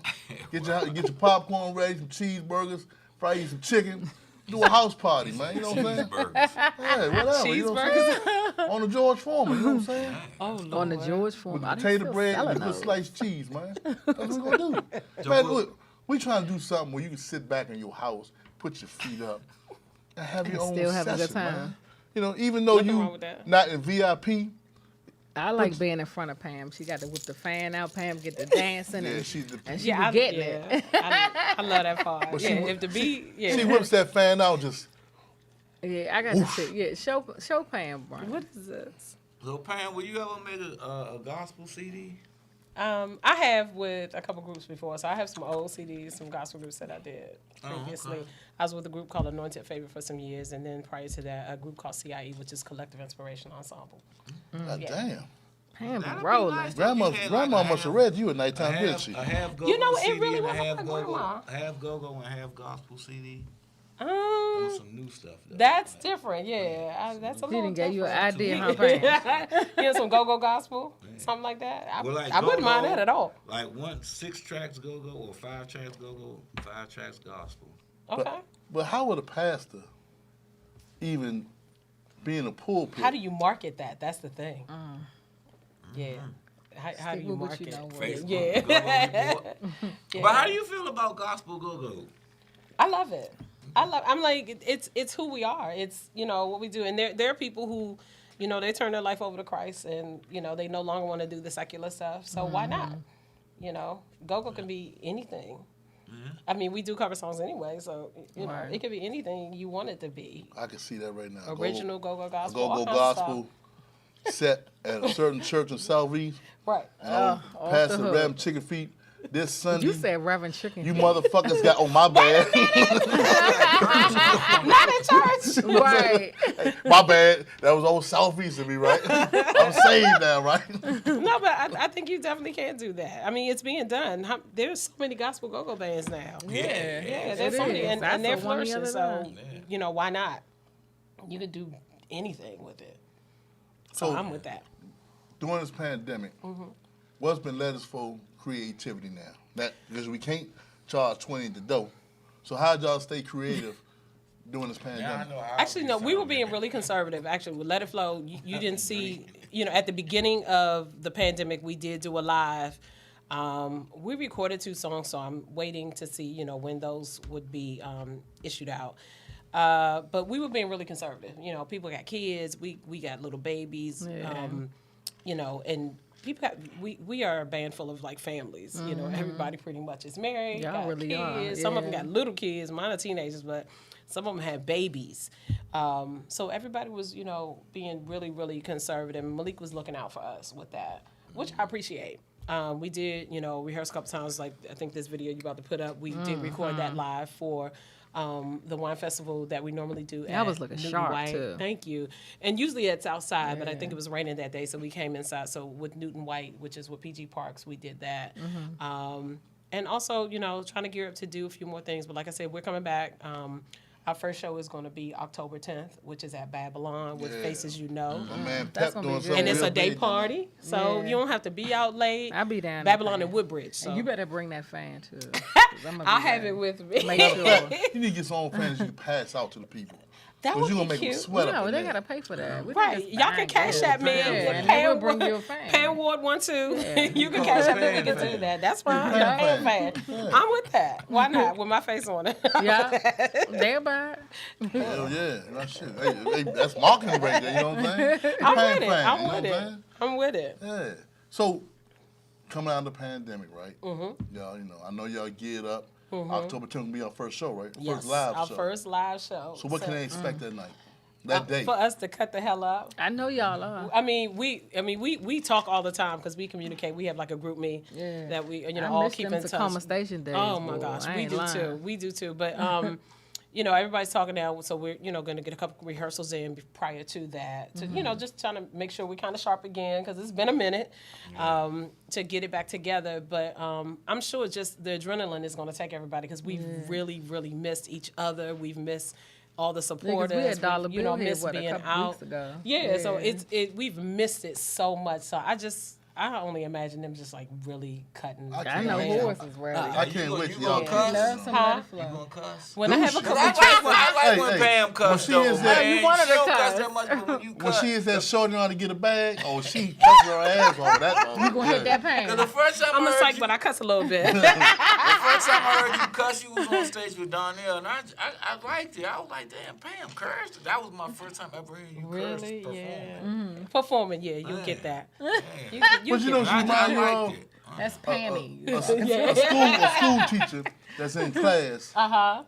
Get your popcorn ready, some cheeseburgers, probably eat some chicken. Do a house party, man. You know what I'm saying? Yeah, whatever. You know what I'm saying? On the George Foreman, you know what I'm saying? Oh, Lord. On the George Foreman. With potato bread and good sliced cheese, man. That's what we're going to do. Man, look, we trying to do something where you can sit back in your house, put your feet up, and have your own still session, have a good time. man. You know, even though you not in VIP. I like being in front of Pam. She got to whip the fan out. Pam get the dancing, and she be getting it. I love that part. But if the beat, she whips that fan out just. Yeah, I got to sit. Yeah, show Pam, Brian. What is this? So Pam, will you ever make a gospel CD? I have with a couple groups before, so I have some old CDs, some gospel groups that I did previously. Okay. I was with a group called Anointed Favor for some years, and then prior to that, a group called CIE, which is Collective Inspiration Ensemble. God damn. Pam rolling. Nice. Grandma must have read you at nighttime, didn't she? You know, it really was my grandma. Half go-go and half gospel CD. Some new stuff. That's different, yeah. That's a She little didn't give you an different. idea, huh, Pam? Yeah, some go-go gospel, something like that. I wouldn't mind that at all. Like 6 tracks go-go or 5 tracks go-go, 5 tracks gospel. Okay. But how would a pastor even be in a pulpit? How do you market that? That's the thing. Yeah. How do you market it? Facebook, yeah. But how do you feel about gospel go-go? I love it. I'm like, it's who we are. It's, what we do. And there are people who, they turn their life over to Christ and, they no longer want to do the secular stuff. So why not? Go-go can be anything. I mean, we do cover songs anyway, so, it could be anything you want it to be. I can see that right now. Original go-go gospel. Go-go gospel set at a certain church in Southeast. Right. And Pastor Reverend Chicken Feet this Sunday. You said Reverend Chicken You motherfuckers got, my bad. Not in church. Right. Hey, my bad. That was old Southeast of me, right? I'm saved now, right? No, but I think you definitely can do that. I mean, it's being done. There's so many gospel go-go bands now. Yeah, there's so many, and they're flourishing. So, why not? You could do anything with it. So I'm with that. During this pandemic, what's been led us for creativity now? Because we can't charge 20 at the door. So how did y'all stay creative during this pandemic? Actually, no, we were being really conservative. Actually, with Let It Flow, you didn't see, at the beginning of the pandemic, we did do a live. We recorded 2 songs, so I'm waiting to see, when those would be issued out. But we were being really conservative. People got kids, we got little babies, and people got, we are a band full of like families. Everybody pretty much is married, got really kids. Some of them got little kids, mine are teenagers, but some of them had babies. So everybody was, being really, really conservative. Malik was looking out for us with that, which I appreciate. We did, rehearse a couple times. Like I think this video you about to put up, we did record that live for the wine festival that we normally do. That was looking sharp White. too. Thank you. And usually it's outside, but I think it was raining that day, so we came inside. So with Newton White, which is with PG Parks, we did that. And also, trying to gear up to do a few more things. But like I said, we're coming back. Our first show is going to be October 10th, which is at Babylon with Faces You Know. My man That's Pep gonna be doing good. something And it's real a day big party, so you don't have to be out late. I'll be down. Babylon there. and Woodbridge. So And you better bring that fan too. I'll have it with me. Make sure. You need to get some own fans you can pass out to the people. That would you be gonna make cute. them sweat up No, in they there. gotta pay for that. We Right, just y'all can find cash gold. at me. Yeah, and Pay then we'll bring you a fan. Pay award 1, 2. Yeah. You can cash at me. We can do that. That's fine. Yeah. Pay a fan. I'm with that. Why not? With my face on it. Yeah, they'll buy it. Hell yeah, that shit. That's marketing right there. You know what I'm saying? I'm Fan with it. fan, I'm you know with what it. I'm with it. Yeah. So, coming out of the pandemic, right? Mm-hmm. Y'all, I know y'all geared up. October 10th will be our first show, right? Yes, First live our show. first live show. So what can they expect that night? That day? For us to cut the hell up. I know y'all are. I mean, we talk all the time because we communicate. We have like a group me that we all keep in touch. Conversation days. Oh my gosh, we do too. We do too. But everybody's talking now, so we're going to get a couple rehearsals in prior to that. To just trying to make sure we're kind of sharp again because it's been a minute to get it back together. But I'm sure just the adrenaline is going to take everybody because we've really, really missed each other. We've missed all the supporters. We had Dollar Bill here, miss being a couple out. weeks ago. Yeah, so we've missed it so much. So I only imagine them just like really cutting. I know horses ready. I can't wait till y'all Love somebody You gonna cuss? When I have a couple I like when Pam cuss when she though. is that- Man. You wanted She to don't cuss. cuss that much, but when you When cuss. she is that shorty know how to get a bag, she cussing her ass off that. You gonna hit that pain? Cause the first time I'm I a heard psych, you, but I cuss a little bit. the first time I heard you cuss, you was on stage with Donnell, and I liked it. I was like, damn, Pam cursed. That was my first time ever hearing you curse Really? perform. Yeah. Performing, yeah, you get that. Damn. But you know, she I remind you liked of it. That's panties. a school teacher that's in class.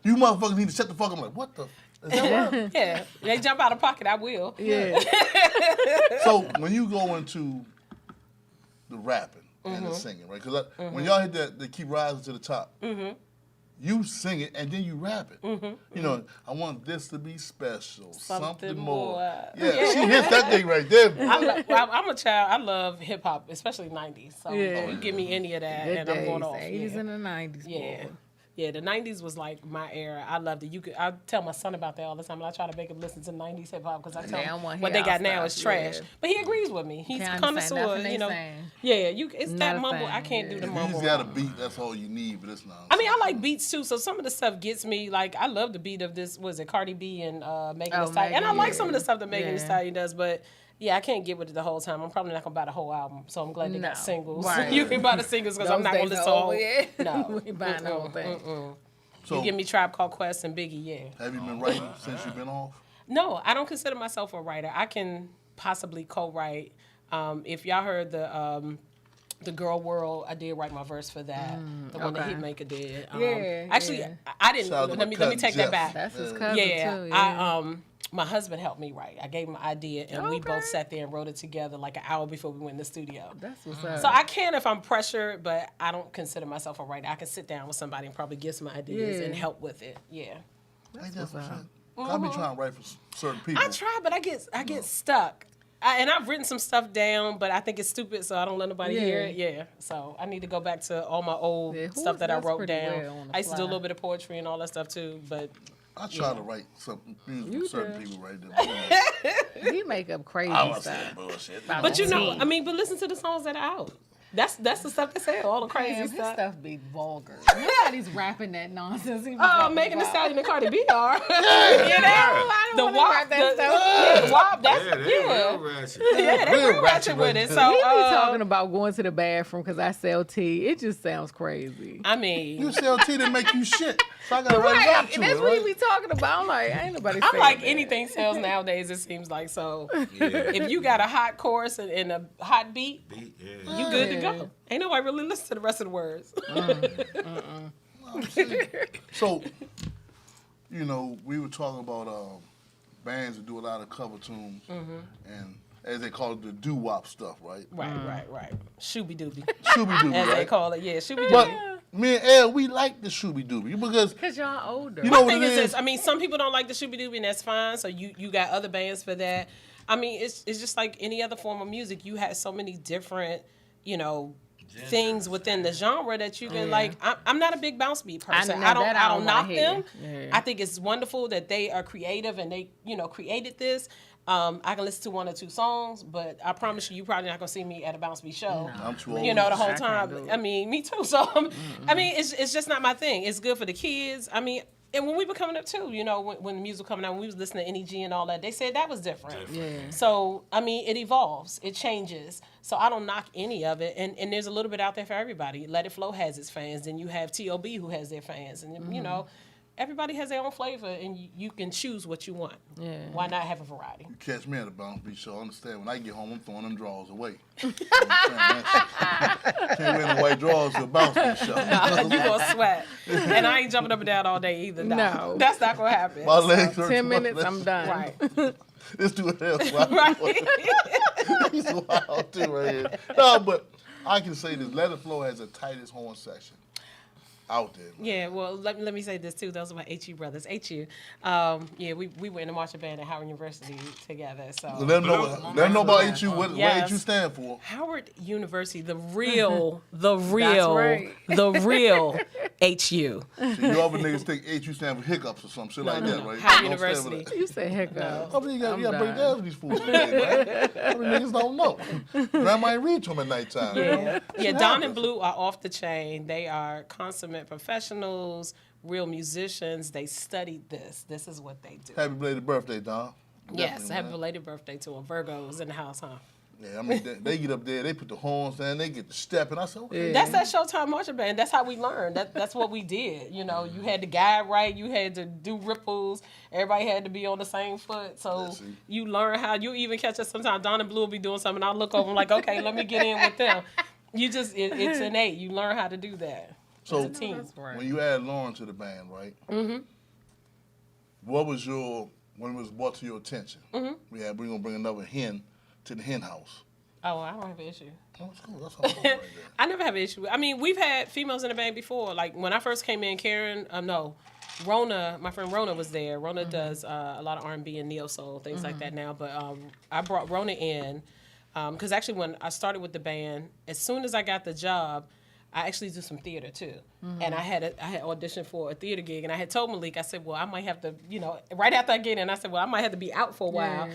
You motherfuckers need to shut the fuck up. I'm like, what the? Is that right? Yeah, they jump out of pocket, I will. Yeah. So when you go into the rapping and the singing, right? Because when y'all hit that, they keep rising to the top. You sing it and then you rap it. You know, I want this to be special, something more. Yeah, she hits that thing right there. I'm a child. I love hip hop, especially '90s. So you give me any of that, Good and I'm going days, off. 80s yeah. and the 90s. Yeah. Boy. Yeah, the '90s was like my era. I loved it. I tell my son about that all the time, and I try to make him listen to '90s hip hop because I tell him what they got now is trash. But he agrees with me. He's a connoisseur, you know. Yeah, it's Not that a mumble. fan, I can't do the If mumble. you just got a beat, that's all you need, but it's not. I mean, I like beats too, so some of the stuff gets me. Like, I love the beat of this. Was it Cardi B and Megan Thee Stallion? And I like some of the stuff that Megan Thee Stallion does, but. Yeah, I can't get with it the whole time. I'm probably not gonna buy the whole album, so I'm glad they got singles. Right. You can buy the singles because I'm not gonna listen to all. No, we buying the whole thing. So, you give me Tribe Called Quest and Biggie, yeah. Have you been writing since you've been off? No, I don't consider myself a writer. I can possibly co-write. If y'all heard the Girl World, I did write my verse for that. The one that Hitmaker did. Actually, I didn't. Let me take that back. That's his cousin too. My husband helped me write. I gave him an idea, and we both sat there and wrote it together like an hour before we went in the studio. That's what's up. So I can if I'm pressured, but I don't consider myself a writer. I can sit down with somebody and probably give some ideas and help with it. Yeah. That's what's up. I be trying to write for certain people. I try, but I get stuck. And I've written some stuff down, but I think it's stupid, so I don't let nobody hear it. Yeah, so I need to go back to all my old stuff that I wrote down. I used to do a little bit of poetry and all that stuff too, but I try to write some music for certain people right there. He make up crazy I stuff. Bullshit. But you know, I mean, but listen to the songs that are out. That's the stuff they say, all the crazy His stuff. stuff be vulgar. Nobody's rapping that nonsense. Megan Thee Stallion and Cardi B are. You know, I don't the wanna WAP, rap that stuff. the WAP, that's real ratchet. Yeah, they real ratchet with it. So He be talking about going to the bathroom because I sell tea. It just sounds crazy. I mean, You sell tea that make you shit. So I gotta write Right, rap to and it, that's what he right? be talking about. I'm like, ain't nobody I'm saying like that. anything sells nowadays. It seems like so. If you got a hot chorus and a hot beat, you good to go. Ain't nobody really listen to the rest of the words. So, you know, we were talking about bands that do a lot of cover tunes, and as they call it, the doo-wop stuff, right? Right. Shooby dooby. Shooby dooby, As right? they call it, yeah, shooby But dooby. me and Elle, we like the shooby dooby because y'all older. You know My what thing it is is? this, I mean, some people don't like the shooby dooby, and that's fine. So you got other bands for that. I mean, it's just like any other form of music. You had so many different, you know, things within the genre that you can like. I'm not a big bounce beat person. I I don't knock them. Yeah. I think it's wonderful that they are creative and they created this. I can listen to 1 or 2 songs, but I promise you probably not gonna see me at a bounce beat show. I'm too old. The whole time. I mean, me too. So I mean, it's just not my thing. It's good for the kids. I mean. And when we were coming up too, when the music was coming out, when we was listening to NEG and all that, they said that was different. Yeah. So, I mean, it evolves, it changes. So I don't knock any of it. And there's a little bit out there for everybody. Let It Flow has its fans. Then you have T.O.B. who has their fans. And, everybody has their own flavor, and you can choose what you want. Yeah. Why not have a variety? You catch me at a bounce beat show. I understand. When I get home, I'm throwing them drawers away. Can't wear no white drawers to a bounce beat show. No, you gonna sweat. And I ain't jumping up and down all day either. No. That's not gonna happen. My legs hurt. 10 minutes, I'm done. Right. This dude else. Right. He's wild too right here. No, but I can say this. Let It Flow has the tightest horn section out there. Yeah, well, let me say this too. Those are my HU brothers. HU. We were in the marching band at Howard University together. So let them know about HU. What HU stand for? Howard University, the real right. the real HU. See, you other niggas think HU stand for hiccups or some shit like that, right? Howard University. You say hiccups. I mean, you gotta break down for these fools today, right? Other niggas don't know. Grandma ain't read to them at nighttime. Yeah, Don and Blue are off the chain. They are consummate professionals, real musicians. They studied this. This is what they do. Happy belated birthday, Don. Yes, happy belated birthday to a Virgos in the house, huh? Yeah, I mean, they get up there, they put the horns down, they get the step, and I said, okay. That's that Showtime marching band. That's how we learned. That's what we did. You had to guide right. You had to do ripples. Everybody had to be on the same foot. So you learn how. You even catch us sometimes. Don and Blue will be doing something, and I'll look over and like, okay, let me get in with them. It's innate. You learn how to do that. So it's a team. When you add Lauren to the band, right? Mm-hmm. What was when it was brought to your attention? Mm-hmm. We're gonna bring another hen to the hen house. Oh, I don't have an issue. Oh, that's cool. That's all right there. I never have an issue. I mean, we've had females in the band before. Like when I first came in, Rona, my friend Rona was there. Rona does a lot of R&B and neo soul things like that now. But I brought Rona in because actually when I started with the band, as soon as I got the job, I actually do some theater too. And I had auditioned for a theater gig, and I had told Malik, I said, well, I might have to, right after I get in, I said, well, I might have to be out for a while.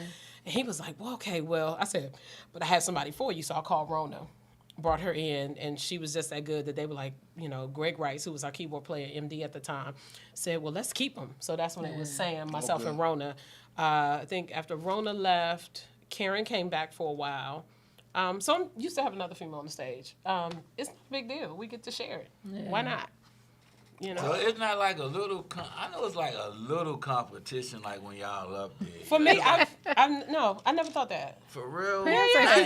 And he was like, well, okay, well, I said, but I have somebody for you. So I called Rona, brought her in, and she was just that good that they were like, Greg Rice, who was our keyboard player, MD at the time, said, well, let's keep him. So that's when it was Sam, myself, and Rona. I think after Rona left, Karen came back for a while. So I'm used to have another female on the stage. It's not a big deal. We get to share it. Yeah. Why not? So it's not like a little. I know it's like a little competition, like when y'all up there. For me, I never thought that. For real? Yeah.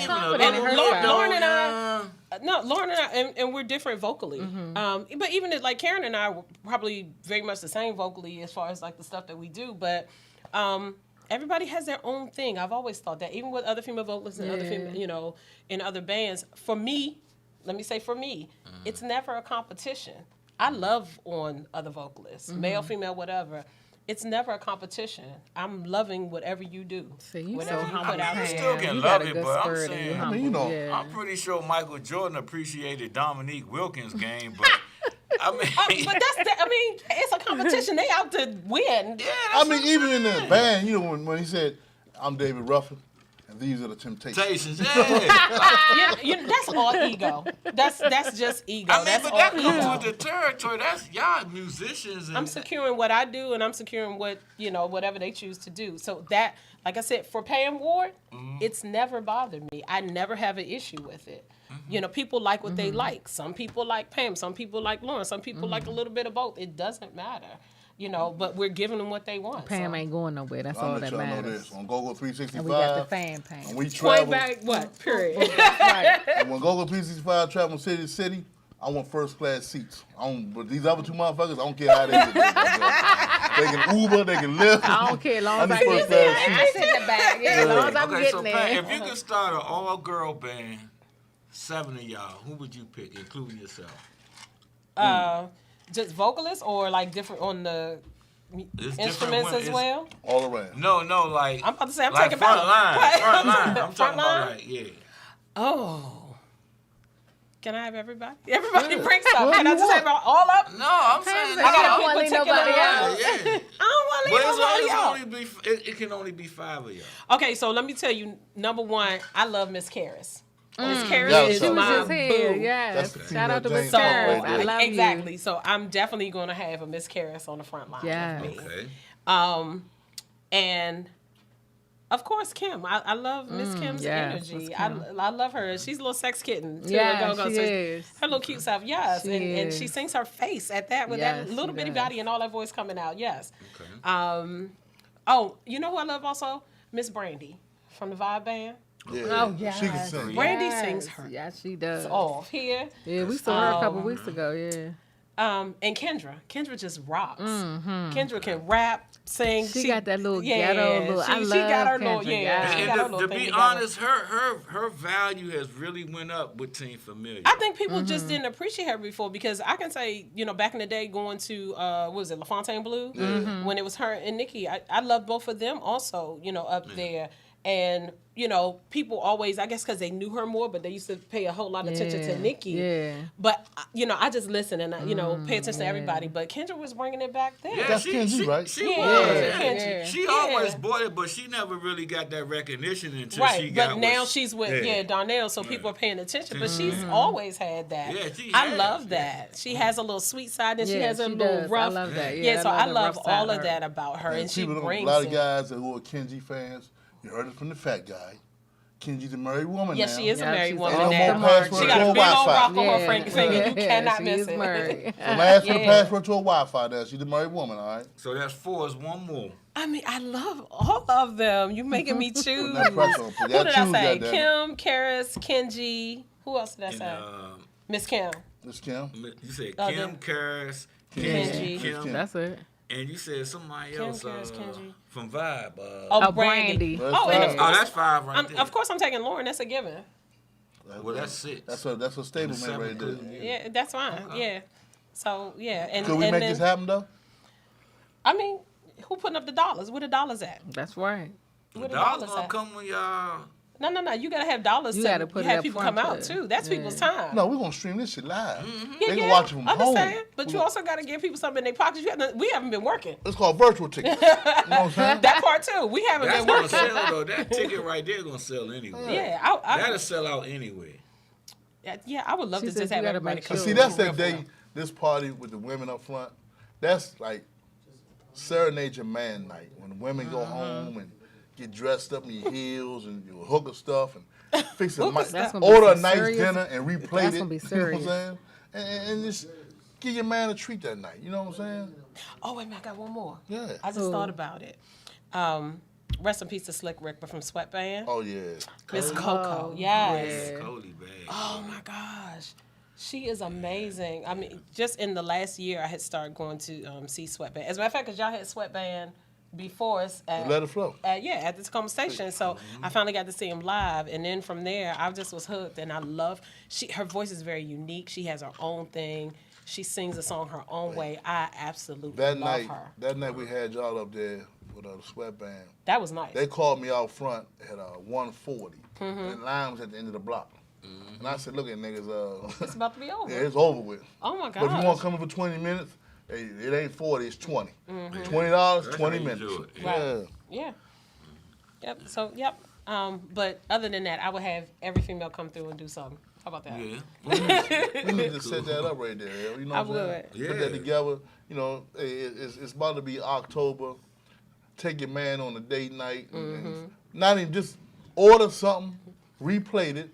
Lauren and I, and we're different vocally. But even like Karen and I were probably very much the same vocally as far as like the stuff that we do. But everybody has their own thing. I've always thought that, even with other female vocalists and other female, in other bands. For me, let me say for me, it's never a competition. I love on other vocalists, male, female, whatever. It's never a competition. I'm loving whatever you do. See, you whatever so you put out You there. still can love it, but I'm saying, I'm pretty sure Michael Jordan appreciated Dominique Wilkins' game, but I mean, but it's a competition. They out to win. Yeah, I mean, even in the band, when he said, "I'm David Ruffin, and these are the Temptations." That's all ego. That's just ego. I mean, that's but all that ego. comes with the territory. That's y'all musicians. And I'm securing what I do, and I'm securing what whatever they choose to do. So that, like I said, for Pam Ward, it's never bothered me. I never have an issue with it. People like what they like. Some people like Pam. Some people like Lauren. Some people like a little bit of both. It doesn't matter. But we're giving them what they want. Pam ain't going nowhere. That's all that matters. Know this. On Go-Go 365, and we got the fan Pam. And we travel. Point back, what? Period. Right. And when Go-Go 365 travel city to city, I want first class seats. But these other two motherfuckers, I don't care how they get there. They can Uber, they can Lyft. I don't care as long as I get there. I sit in the back. Yeah, as long as I'm getting there. Pam, if you could start an all-girl band, 7 of y'all, who would you pick, including yourself? Just vocalists or like different on the instruments as well? All around. No, like I'm about to say I'm like taking front back. line. I'm talking about like, yeah. Oh. Can I have everybody? Everybody bring something. Can I just have all up? No, I'm saying I gotta pick particular yeah. I don't want to leave nobody out. It can only be 5 of y'all. Okay, so let me tell you, number one, I love Miss Karis. Miss Karis Yeah, is so- my Just here, boo. yes. That's the Shout out to female Miss James Karis. Bond I right love Exactly. you. So I'm definitely going to have a Miss Karis on the front line. Yes. With me. Okay. And of course, Kim. I love Miss Kim's yes, energy. Miss Kim. I love her. She's a little sex kitten. Too, Yeah, a go-go. she So is. Her little cute self, yes. She And she is. sings her face at that with Yes, that little she bitty does. body and all that voice coming out, yes. Okay. Oh, you know who I love also? Miss Brandy from the Vibe Band. Yeah. Oh, yes. She can sing. Brandy Yes. sings her Yes, she does. off here. Yeah, we saw her a couple weeks ago, yeah. And Kendra just rocks. Kendra can rap, sing. She got that little ghetto little- I she got her love little, Kendra, yeah. yeah. She got her little To thing be together. honest, her value has really went up with Team Familiar. I think people just didn't appreciate her before because I can say, back in the day going to, what was it, LaFontaine Blue? When it was her and Nikki. I love both of them also, up there. And, people always, I guess because they knew her more, but they used to pay a whole lot of attention to Nikki. Yeah. But, I just listen and, pay attention to everybody. But Kendra was bringing it back then. Yeah, That's Kenji, right? She Yeah, was. yeah. Yeah. She always bought it, but she never really got that recognition until she Right, got but now with, she's with Darnell, so people are paying attention. But she's Mm-hmm. always had that. Yeah, she I has, love that. She has a little sweet side, and she Yeah, has a she little does. rough. I love that. Yeah, Yeah, so I I love the love rough all side of of that about her, and she people don't- brings a lot of it. guys who are Kenji fans, you heard it from the fat guy. Kenji's a married woman Yes, now. she is a married she's woman no now. more password She got to a a big old Wi-Fi. rock on her finger. You cannot she miss is it. married. Don't ask for the Yeah. password to a Wi-Fi now. She's a married woman, all right? So that's 4 is one more. I mean, I love all of them. You making me choose. No pressure on Who you. did I Choose, say? goddamn Kim, Karis, Kenji. Who else did I And, say? Miss Kim. Miss Kim. you said Oh, Kim, then- Karis, Kenji. Kim, That's it. and you said somebody Kim, else Karis, Kenji. from Vibe. Oh, Brandy. Brandy. Oh, and of five. course, that's 5 right there. of course I'm taking Lauren. That's a given. Well, that's 6. That's a stable man right there. Yeah, that's fine. Yeah. So, yeah. And, Could we and make then, this happen, though? I mean, who putting up the dollars? Where the dollars at? That's right. Where the Dollars dollars gonna at? come when y'all. No. You gotta have dollars You to gotta put it have up people front come out too. too. That's people's time. No, we're going to stream this shit live. Yeah, They can watch it from home. understand. But you also gotta give people something in their pockets. We haven't been working. It's called virtual tickets. You know what I'm saying? That part too. We haven't That's been gonna working. sell though. That ticket right there gonna sell anyway. Yeah, That'll sell out anyway. I would love She to said just you have gotta everybody make come. See, that's that day, this party with the women up front. That's like serenade your man night. When the women go home and get dressed up in your heels and your hooker stuff and fix a That's gonna be order a some nice serious- dinner and replay that's it. gonna be You know serious. what I'm saying? And just give your man a treat that night. You know what I'm saying? Oh wait a minute, I got one more. Yeah. I just thought about it. Rest in peace to Slick Rick, but from Sweatband. Oh, yeah. Miss Coco, yes. Yeah. Cody bag. Oh my gosh, she is amazing. I mean, just in the last year, I had started going to see Sweatband. As a matter of fact, because y'all had Sweatband before us at Let it flow. at the Tacoma Station, so I finally got to see him live, and then from there, I just was hooked, and I love. Her voice is very unique. She has her own thing. She sings a song her own way. I absolutely That love night, her. that night we had y'all up there with the Sweatband. That was nice. They called me out front at 140. And the line was at the end of the block. And I said, look at niggas, It's about to be over. yeah, it's over with. Oh my But if you want gosh. to come in for 20 minutes, hey, it ain't 40, it's 20. Mm-hmm. $20, That's 20 how you minutes. do it. Yeah. Yeah. Yep. So yep. But other than that, I would have every female come through and do something. How about that? Yeah. We need to set that up right there. You know I what I'm saying? would. Put Yeah. that together. You know, hey, it's about to be October. Take your man on a date night. And not even just order something, replate it,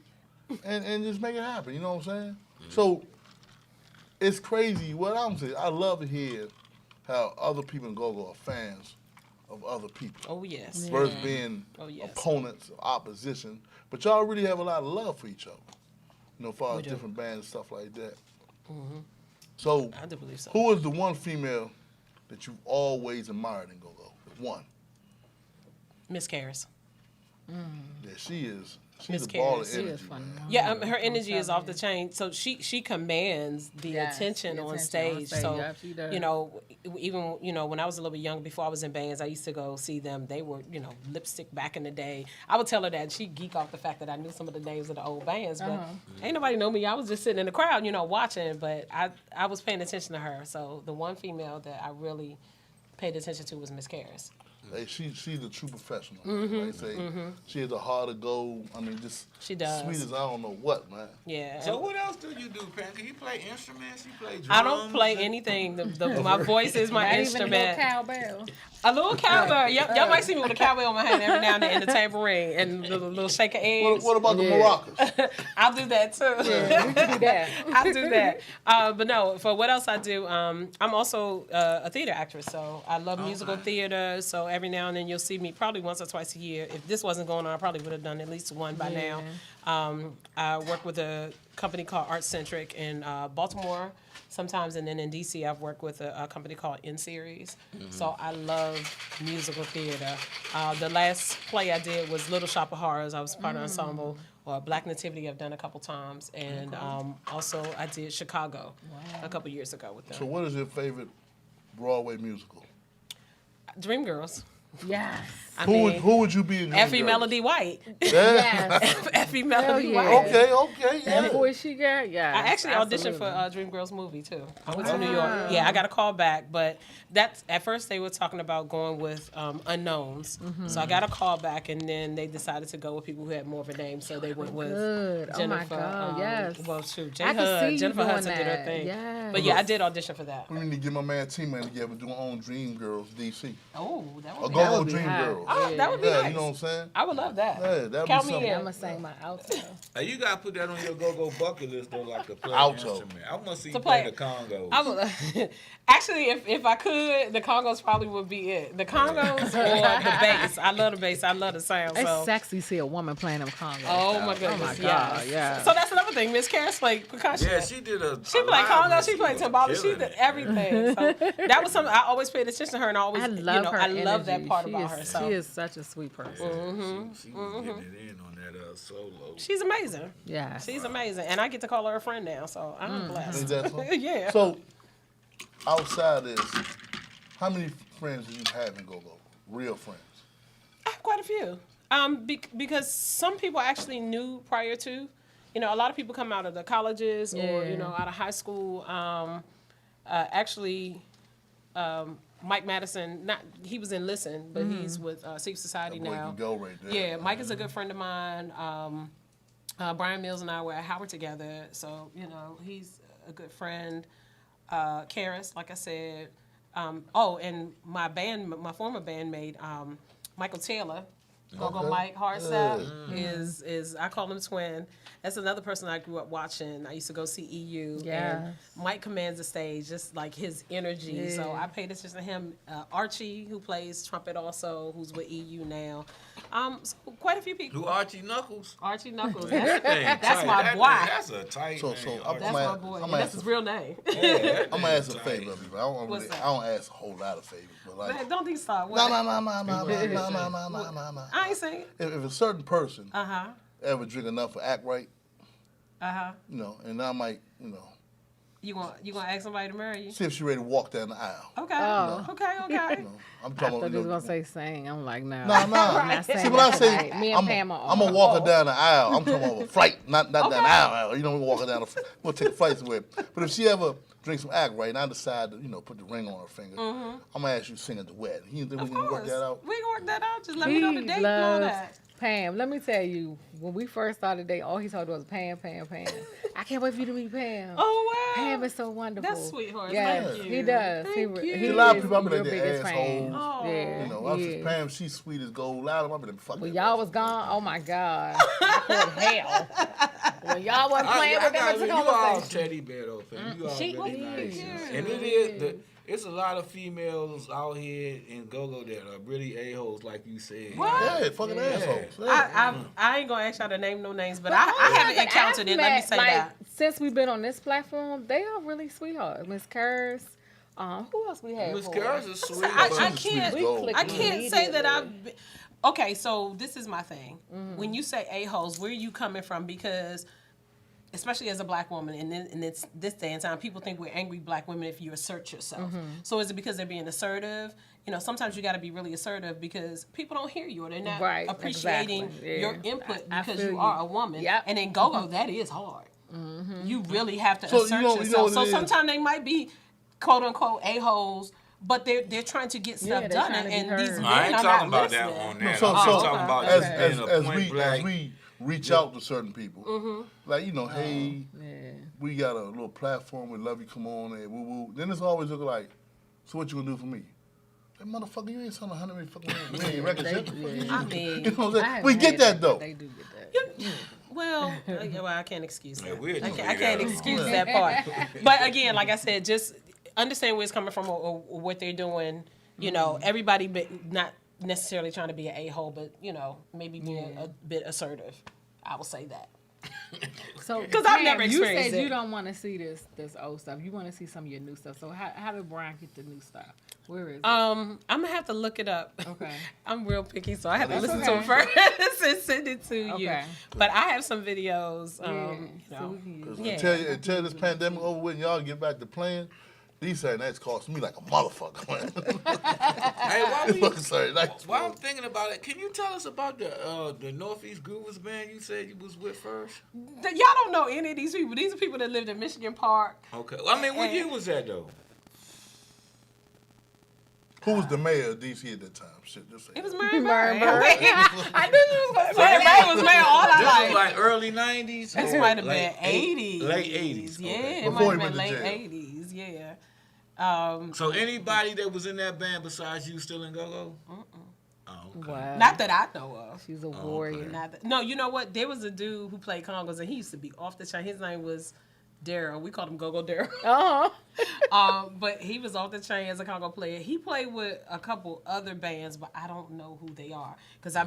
and just make it happen. You know what I'm saying? So it's crazy. What I'm saying, I love to hear how other people in go-go are fans of other people. Oh yes. Versus being Oh, yes. opponents, opposition. But y'all really have a lot of love for each other. You know, as far We as do. different bands and stuff like that. So, I do believe so. who is the one female that you've always admired in go-go? The one. Miss Karis. Yeah, she is. Miss a ball of Karis. energy. Yeah, her energy is off the chain. So she commands the attention on stage. So Yep, she does. you know, even when I was a little bit younger, before I was in bands, I used to go see them. They were Lipstick back in the day. I would tell her that she'd geek off the fact that I knew some of the names of the old bands, but ain't nobody know me. I was just sitting in the crowd, watching. But I was paying attention to her. So the one female that I really paid attention to was Miss Karis. Hey, she's a true professional. Like say, she has a heart of gold. I mean, just she does. Sweet as I don't know what, man. Yeah. So what else do you do, Pam? Do you play instruments? You play drums? I don't play anything. My voice is my instrument. Even a little cowbell. A little cowbell. Y'all might see me with a cowbell in my hand every now and then in the tambourine and the little shake of eggs. What about the maracas? I'll do that too. Yeah, we can do that. I'll do that. But no, for what else I do, I'm also a theater actress. So I love musical theater. So every now and then you'll see me probably once or twice a year. If this wasn't going on, I probably would have done at least one by now. I work with a company called Uncensored in Baltimore sometimes, and then in DC I've worked with a company called In Series. So I love musical theater. The last play I did was Little Shop of Horrors. I was part of ensemble. Or Black Nativity I've done a couple times, and also I did Chicago a couple years ago with them. So what is your favorite Broadway musical? Dreamgirls. Yes. Who would you be in Dreamgirls? Effie Melody White. Yes. Effie Melody White. Okay. Yeah. That voice she got, yeah. I actually auditioned for Dreamgirls movie too. I went to New York. Yeah, I got a call back, but that's at first they were talking about going with unknowns. So I got a call back, and then they decided to go with people who had more of a name. So they went with Jennifer. Oh my God, yes. Well, shoot, I can see you Jennifer doing Hudson did her that. thing. Yes. But yeah, I did audition for that. We need to get my man T-Man together doing our own Dreamgirls DC. Oh, that A would be Go-Go be Dreamgirls. Oh, that would be Yeah, nice. you know what I'm saying? I would love that. Yeah, that'd Count be me something. in. I'm going to sing my alto. Hey, you gotta put that on your go-go bucket list though, like to play Alto. an instrument. I want to see To you play play- the Congos. I would, actually, if I could, the Congos probably would be it. The Congos or the bass. I love the bass. I love the sound. It's So. sexy to see a woman playing them congos. Oh my though. goodness! Oh my God, yes. yeah. So that's another thing. Miss Karis played percussion. Yeah, she did a. She played conga. She played timbales. She did everything. So that was something I always paid attention to her, and I always, I love her I love that energy. part She about is- her. So She is such a sweet person. She was getting it in on that solo. she's amazing. Yeah. She's amazing, and I get to call her a friend now. So I'm blessed. Is that so? Yeah. So, outside this, how many friends do you have in Go-Go? Real friends? I have quite a few. Because some people actually knew prior to, a lot of people come out of the colleges or, out of high school. Mike Madison, he was in Listen, but he's with Secret Society That boy now. can go right there. Yeah, Mike is a good friend of mine. Brian Mills and I were at Howard together, so, he's a good friend. Karis, like I said. And my former bandmate, Michael Taylor, Go-Go Mike Hardstyle, is I call him twin. That's another person I grew up watching. I used to go see EU. Yes. And Mike commands the stage, just like his energy. Yeah. So I paid attention to him. Archie, who plays trumpet also, who's with EU now. So quite a few people. Who Archie Knuckles? Archie Knuckles. That thing That's tight. my That boy. thing- That's a tight So, name, I'm Archie. That's my boy. And that's his real name. Yeah, I'm gonna ask a favor of you, but I don't What's really, that? I don't ask a whole lot of favors, but like, Man, don't think stop. no. I ain't saying. If a certain person Uh-huh. ever drink enough to act right, Uh-huh. and I might, You gonna ask somebody to marry you? see if she ready to walk down the aisle. Okay. Oh. Okay. I'm I talking thought about, you was going to say sing. I'm like, no. No. I'm not saying See, when I that say tonight. Me and Pam are I'm gonna walk her on. down the aisle, I'm talking about a flight, not down the aisle. You know, we walk her down. We'll take flights with. But if she ever drinks some act right, and I decide to, put the ring on her finger, I'm gonna ask you to sing a duet. You think we can work that out? We can work that out. Just let me know the date and all that. Pam, let me tell you, when we first started dating, all he told was Pam. I can't wait for you to meet Pam. Oh, wow. Pam is so wonderful. That's sweetheart. Yes, Thank you. he does. Thank you. He A lot of is people, I've been your like their biggest fan. assholes. Yeah, I was he just is. Pam, she's sweet as gold. Loud, I've been fucking. When y'all was gone, oh my God, I called hell. When y'all wasn't playing with them, it's a you all conversation. teddy bear though, fam. You all She really was nice. cute. And it is it's a lot of females out here in Go-Go that are really a-holes, like you said. Yeah, fucking assholes. I ain't gonna ask y'all to name no names, but I haven't encountered it. Let me say that. Since we've been on this platform, they are really sweethearts. Miss Kurz, Who else we had? Miss Girls is sweet. I can't say that I've been, okay, so this is my thing. When you say a-holes, where are you coming from? Because especially as a black woman, and in this day and time, people think we're angry black women if you assert yourself. So is it because they're being assertive? You know, sometimes you got to be really assertive because people don't hear you or they're not appreciating your input because you are a woman. And in go-go, that is hard. You really have to assert yourself. So sometimes they might be quote unquote a-holes, but they're trying to get stuff done, and these men I ain't are talking not about that listening. one. There. So I'm talking about as we reach out to certain people, like hey, we got a little platform. We love you. Come on, and woo woo. Then it's always looking like, so what you gonna do for me? Hey, motherfucker, you ain't selling 100 fucking million records. I mean, you know what I'm saying? We get that though. They do get that. Well, I can't excuse that. Yeah, I can't excuse that part. But again, like I said, just understand where it's coming from or what they're doing. You know, everybody not necessarily trying to be an a-hole, but maybe being a bit assertive. I will say that. So, because I've never experienced you said it. you don't want to see this old stuff. You want to see some of your new stuff. So how did Brian get the new stuff? Where is it? I'm gonna have to look it up. Okay. I'm real picky, so I have to listen to it first and send it to you. But I have some videos. Until this pandemic over with, and y'all get back to playing. These Saturday nights cost me like a motherfucker, man. Hey, while I'm thinking about it, can you tell us about the Northeast Groovers band you said you was with first? Y'all don't know any of these people. These are people that lived in Michigan Park. Okay. Well, I mean, what year was that, though? Who was the mayor of D.C. at that time? Shit, just say it was Marion Marion Barry. I knew you was going to say Marion was mayor all our life. This was like early 90s? This might have been 80s. Late 80s. Yeah, okay. it might have been late 80s, yeah. So anybody that was in that band besides you still in go-go? Oh, okay. Wow. Not that I know of. She's a warrior. Okay. No, you know what? There was a dude who played congos, and he used to be off the chain. His name was Daryl. We called him Go-Go Daryl. But he was off the chain as a congo player. He played with a couple other bands, but I don't know who they are because I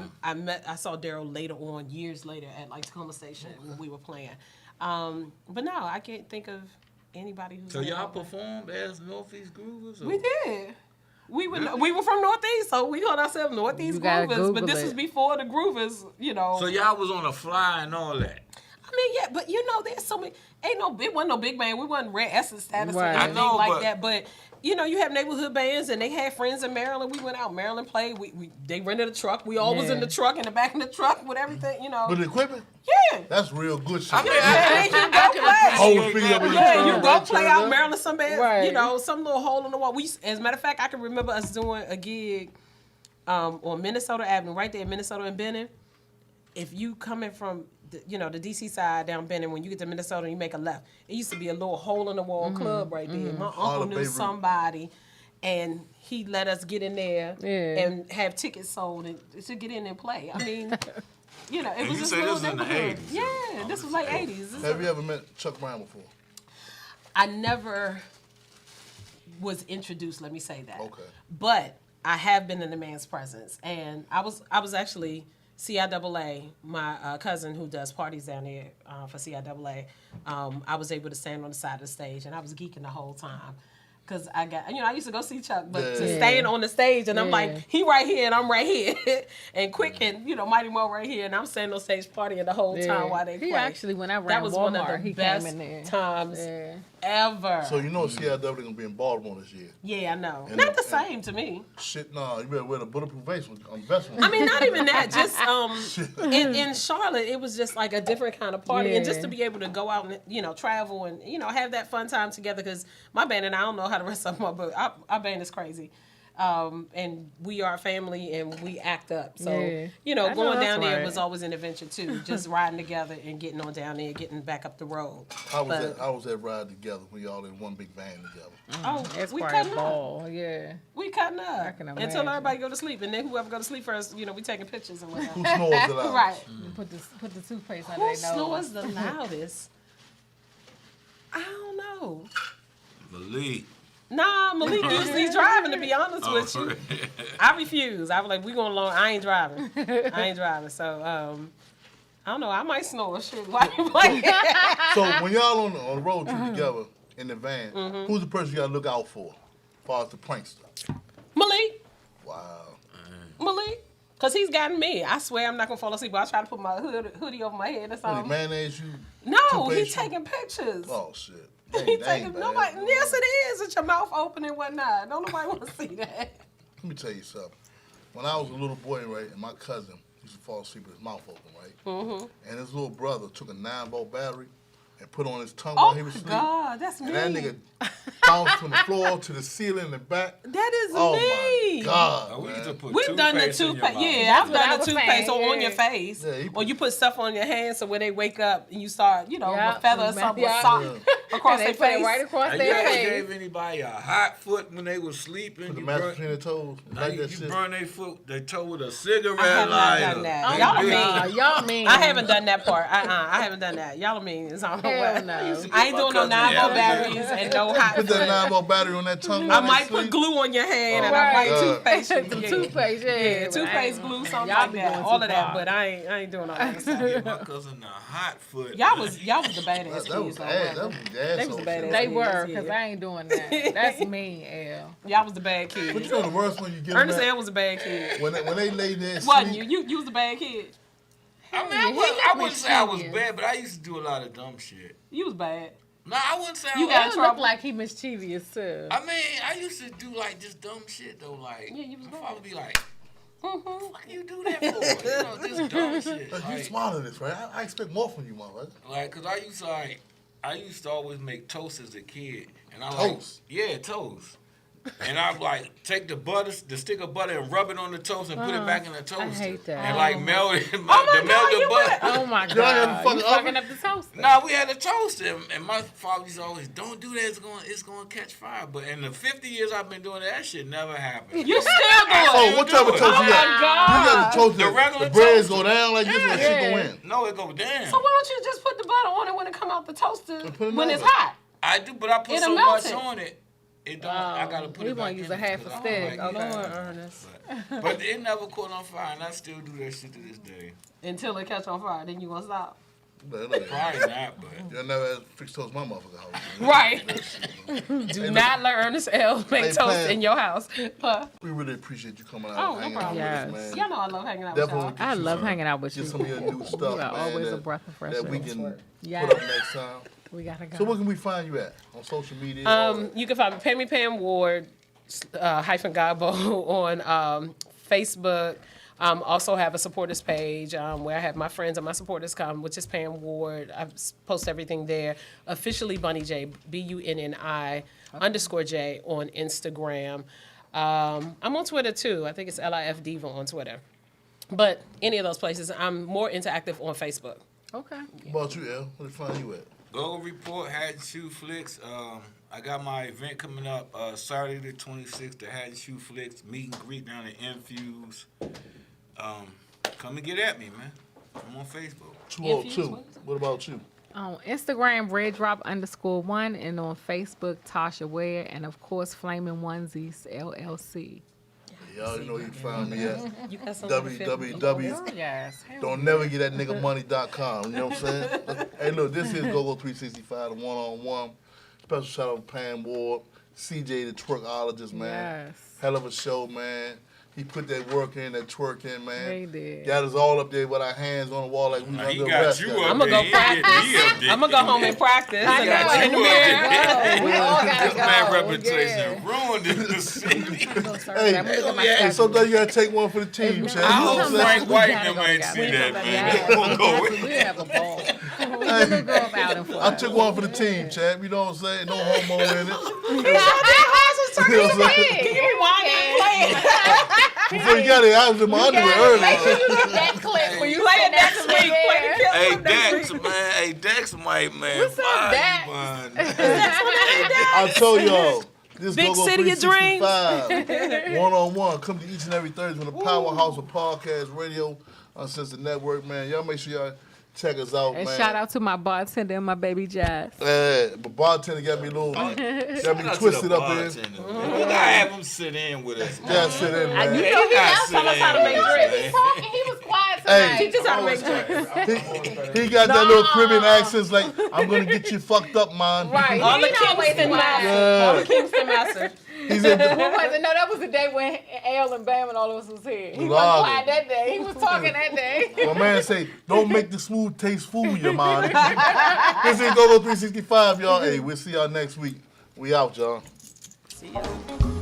saw Daryl later on, years later at like Tacoma Station when we were playing. But no, I can't think of anybody who's. So y'all performed as Northeast Groovers? Or? We did. We were from Northeast, so we called ourselves Northeast Groovers. But this was before the Groovers, So y'all was on a fly and all that. I mean, yeah, but there's so many. It wasn't no big band. We wasn't Red Essence status or I anything know, like that. But you have neighborhood bands, and they had friends in Maryland. We went out. Maryland played. They rented a truck. We all was in the truck, in the back of the truck with everything. With the equipment. Yeah. That's real good shit. You go play out Maryland. Some bands, some little hole in the wall. As a matter of fact, I can remember us doing a gig on Minnesota Avenue, right there in Minnesota and Benton. If you coming from the DC side down Benton, when you get to Minnesota and you make a left, it used to be a little hole in the wall club right there. My uncle knew somebody, and he let us get in there and have tickets sold and to get in and play. I mean, it was just little neighborhood. Yeah, this was like 80s. Have you ever met Chuck Brown before? I never was introduced. Let me say that. Okay. But I have been in the man's presence, and I was actually. CIAA, my cousin who does parties down there for CIAA, I was able to stand on the side of the stage, and I was geeking the whole time. Because I got, I used to go see Chuck, but to stand on the stage, and I'm like, he right here, and I'm right here. And Quick and, Mighty Mo right here, and I'm standing on stage partying the whole time while they play. He actually, when I ran that was Walmart, one of the he best came in there. times ever. So CIAA going to be in Baltimore this year. Yeah, I know. And not the same to me. Shit, no, you better wear the bulletproof vest on. I mean, not even that. Just in Charlotte, it was just like a different kind of party, and just to be able to go out and travel and have that fun time together. Because my band and I don't know how the rest of them are, but our band is crazy, and we are a family and we act up. So going down there was always an adventure too. Just riding together and getting on down there, getting back up the road. I was at Ride Together when y'all in one big van together. We cutting up. We cutting up until everybody go to sleep, and then whoever go to sleep first, we taking pictures and whatnot. Who snores the loudest? Right. Put the toothpaste under their nose. Who snores the loudest? I don't know. Malik. Nah, Malik usually driving, to be honest with you. I refuse. I was like, we going along. I ain't driving. So, I don't know. I might snore. Shit. Why you playing? So, when y'all on the road trip together in the van, who's the person you got to look out for? far as the prankster? Malik. Wow. Malik. Because he's gotten me. I swear I'm not going to fall asleep, but I try to put my hoodie over my head or something. Did he mayonnaise you? No, he's taking pictures. Oh, shit. He taking nobody. Yes, it is. With your mouth open and whatnot. Don't nobody want to see that. Let me tell you something. When I was a little boy, right, and my cousin used to fall asleep with his mouth open, right? Mm-hmm. And his little brother took a 9-volt battery and put on his tongue while he was asleep. Oh, God, that's me. And that nigga bounced from the floor to the ceiling and back. That is me. Oh, my God, We've done the toothpaste. Yeah, I've done the toothpaste on your face. Yeah, or you put stuff on your hands so when they wake up and you start, a feather or something, sock across their face. Right across their You face. ever gave anybody a hot foot when they was sleeping? Put the mattress between their toes. You burn their toe with a cigarette I have not lighter. done that. Y'all mean. I haven't done that part. I haven't done that. Y'all mean. Hell no. I ain't doing no 9-volt batteries and no hot Put that 9-volt battery on that tongue. I might put glue on your hand and I might toothpaste you. Some toothpaste, Yeah, toothpaste glue, something like that. All of that, but I ain't doing all that stuff. My cousin a hot foot. Y'all was the badass That was kids. bad. That was They was the badass They kids, were, yeah. because I ain't doing that. That's mean, L. Y'all was the bad kids. But you know the worst one you get Ernest them L was a bad kid. when they lay there and Wasn't sleep. you? You was a bad kid. I mean, I wouldn't say I was bad, but I used to do a lot of dumb shit. You was bad. No, I wouldn't say You I got was. look like he mischievous too. I mean, I used to do like just dumb shit though. Like, you was my father would be like, "What you do that for?" Just dumb shit. You smart on this, right? I expect more from you, motherfucker. Like, cause I used to always make toast as a kid, and I Toast? toast. And I'd like take the stick of butter and rub it on the toast and put it back in the toaster. I hate that. And like melt it, melt God, the you butter. Oh my Y'all had God. fucking You fucking up the toaster. No, we had a toaster, and my father used to always, don't do that, it's gonna catch fire. But in the 50 years I've been doing that shit never happened. You still do it. Oh, what type of toast you got? You got the toast The regular the breads toaster. go down like this and shit go in. No, it go down. So why don't you just put the butter on it when it come out the toaster put it when on it's it. hot? I do, but I put It'll so melt much it. on it. It don't. I gotta put we it back won't use in a half it, a 'cause I stick. don't like Lord, it. Ernest. But it never caught on fire, and I still do that shit to this day. Until it catch on fire, then you gonna stop. Probably not, but Y'all never had fixed toast in my motherfucking house. Right. Do not let Ernest L make toast Pam. in your house. Huh? We really appreciate you coming out Oh, and no hanging problem. out with us, man. Y'all know I love hanging out with Definitely y'all. get I you love some- hanging out with you. Get some of your new stuff, You are man. always a that- breath of fresh that we air. can Yes. put up next time. We gotta go. So where can we find you at? On social media? all that? You can find me Pam Ward hyphen Gabo on Facebook. Also have a supporters page where I have my friends and my supporters come, which is Pam Ward. I post everything there. Officially Bunny J, BUNNI_J on Instagram. I'm on Twitter too. I think it's LIF Diva on Twitter. But any of those places, I'm more interactive on Facebook. Okay. What about you, El? Where to find you at? Go report Hat Shoe Flicks. I got my event coming up Saturday the 26th, the Hat Shoe Flicks meet and greet down at Infuse. Come and get at me, man. I'm on Facebook. 202. What about you? On Instagram, RedDrop_1, and on Facebook, Tasha Ware, and of course, Flaming Onesies LLC. Y'all know you can find me at You got something to feel? www. Yes. Don't never get that nigga money.com. You know what I'm saying? Hey, look, this is GoGo 365, the one-on-one. Special shout out to Pam Ward, CJ the twerkologist, man. Yes. Hell of a show, man. He put that work in, that twerk in, man. He did. Got us all up there with our hands on the wall like we Nah, under he arrest. got you up I'm gonna go there. practice. He up there. I'm gonna go home and practice. I And know. I in the mirror. We all gotta This man go. reputation ruined in the city. Hey, I'm gonna look at my hey, schedule. sometimes you gotta take one for the team, Chad. I You know hope what I'm saying? Frank White gotta and them go ain't together. see that, man. Yes. They gonna go We with have a ball. We can go up out and for I took one for the team, Chad. You know what I'm saying? No homo in it. Can you rewind and play it? Before you got here, I was in my underwear earlier. that clip when you Play it next week. Play the clip Hey, from next Dex, week. man. Hey, Dex might, man. What's up, fire Dex? you, man. I told y'all. This Big GoGo city of dreams. 365, one-on-one. Come to each and every Thursday on the Powerhouse of Podcast Radio, Uncensored Network, man. Y'all make sure y'all check us out, And man. shout out to my bartender and my baby Jazz. But bartender got me a little, got me Shout out to twisted the up here. bartender, man. We gotta have him sit in with us. Just sit in, man. You know he gotta was sit telling us how to in, make man. drinks. He was quiet Hey. tonight. Teach us how to make drinks. He got that little Caribbean accent, like, I'm gonna get you fucked up, man. Right. All the He always Kingston quiet. masters. Yeah. All the Kingston masters. He said, What was it? No, that was the day when Al and Bam and all of us was here. He wasn't quiet that day. He was talking that day. My man say, don't make the smooth taste fool you, man. This is Go-Go 365, y'all. Hey, we'll see y'all next week. We out, y'all. See ya.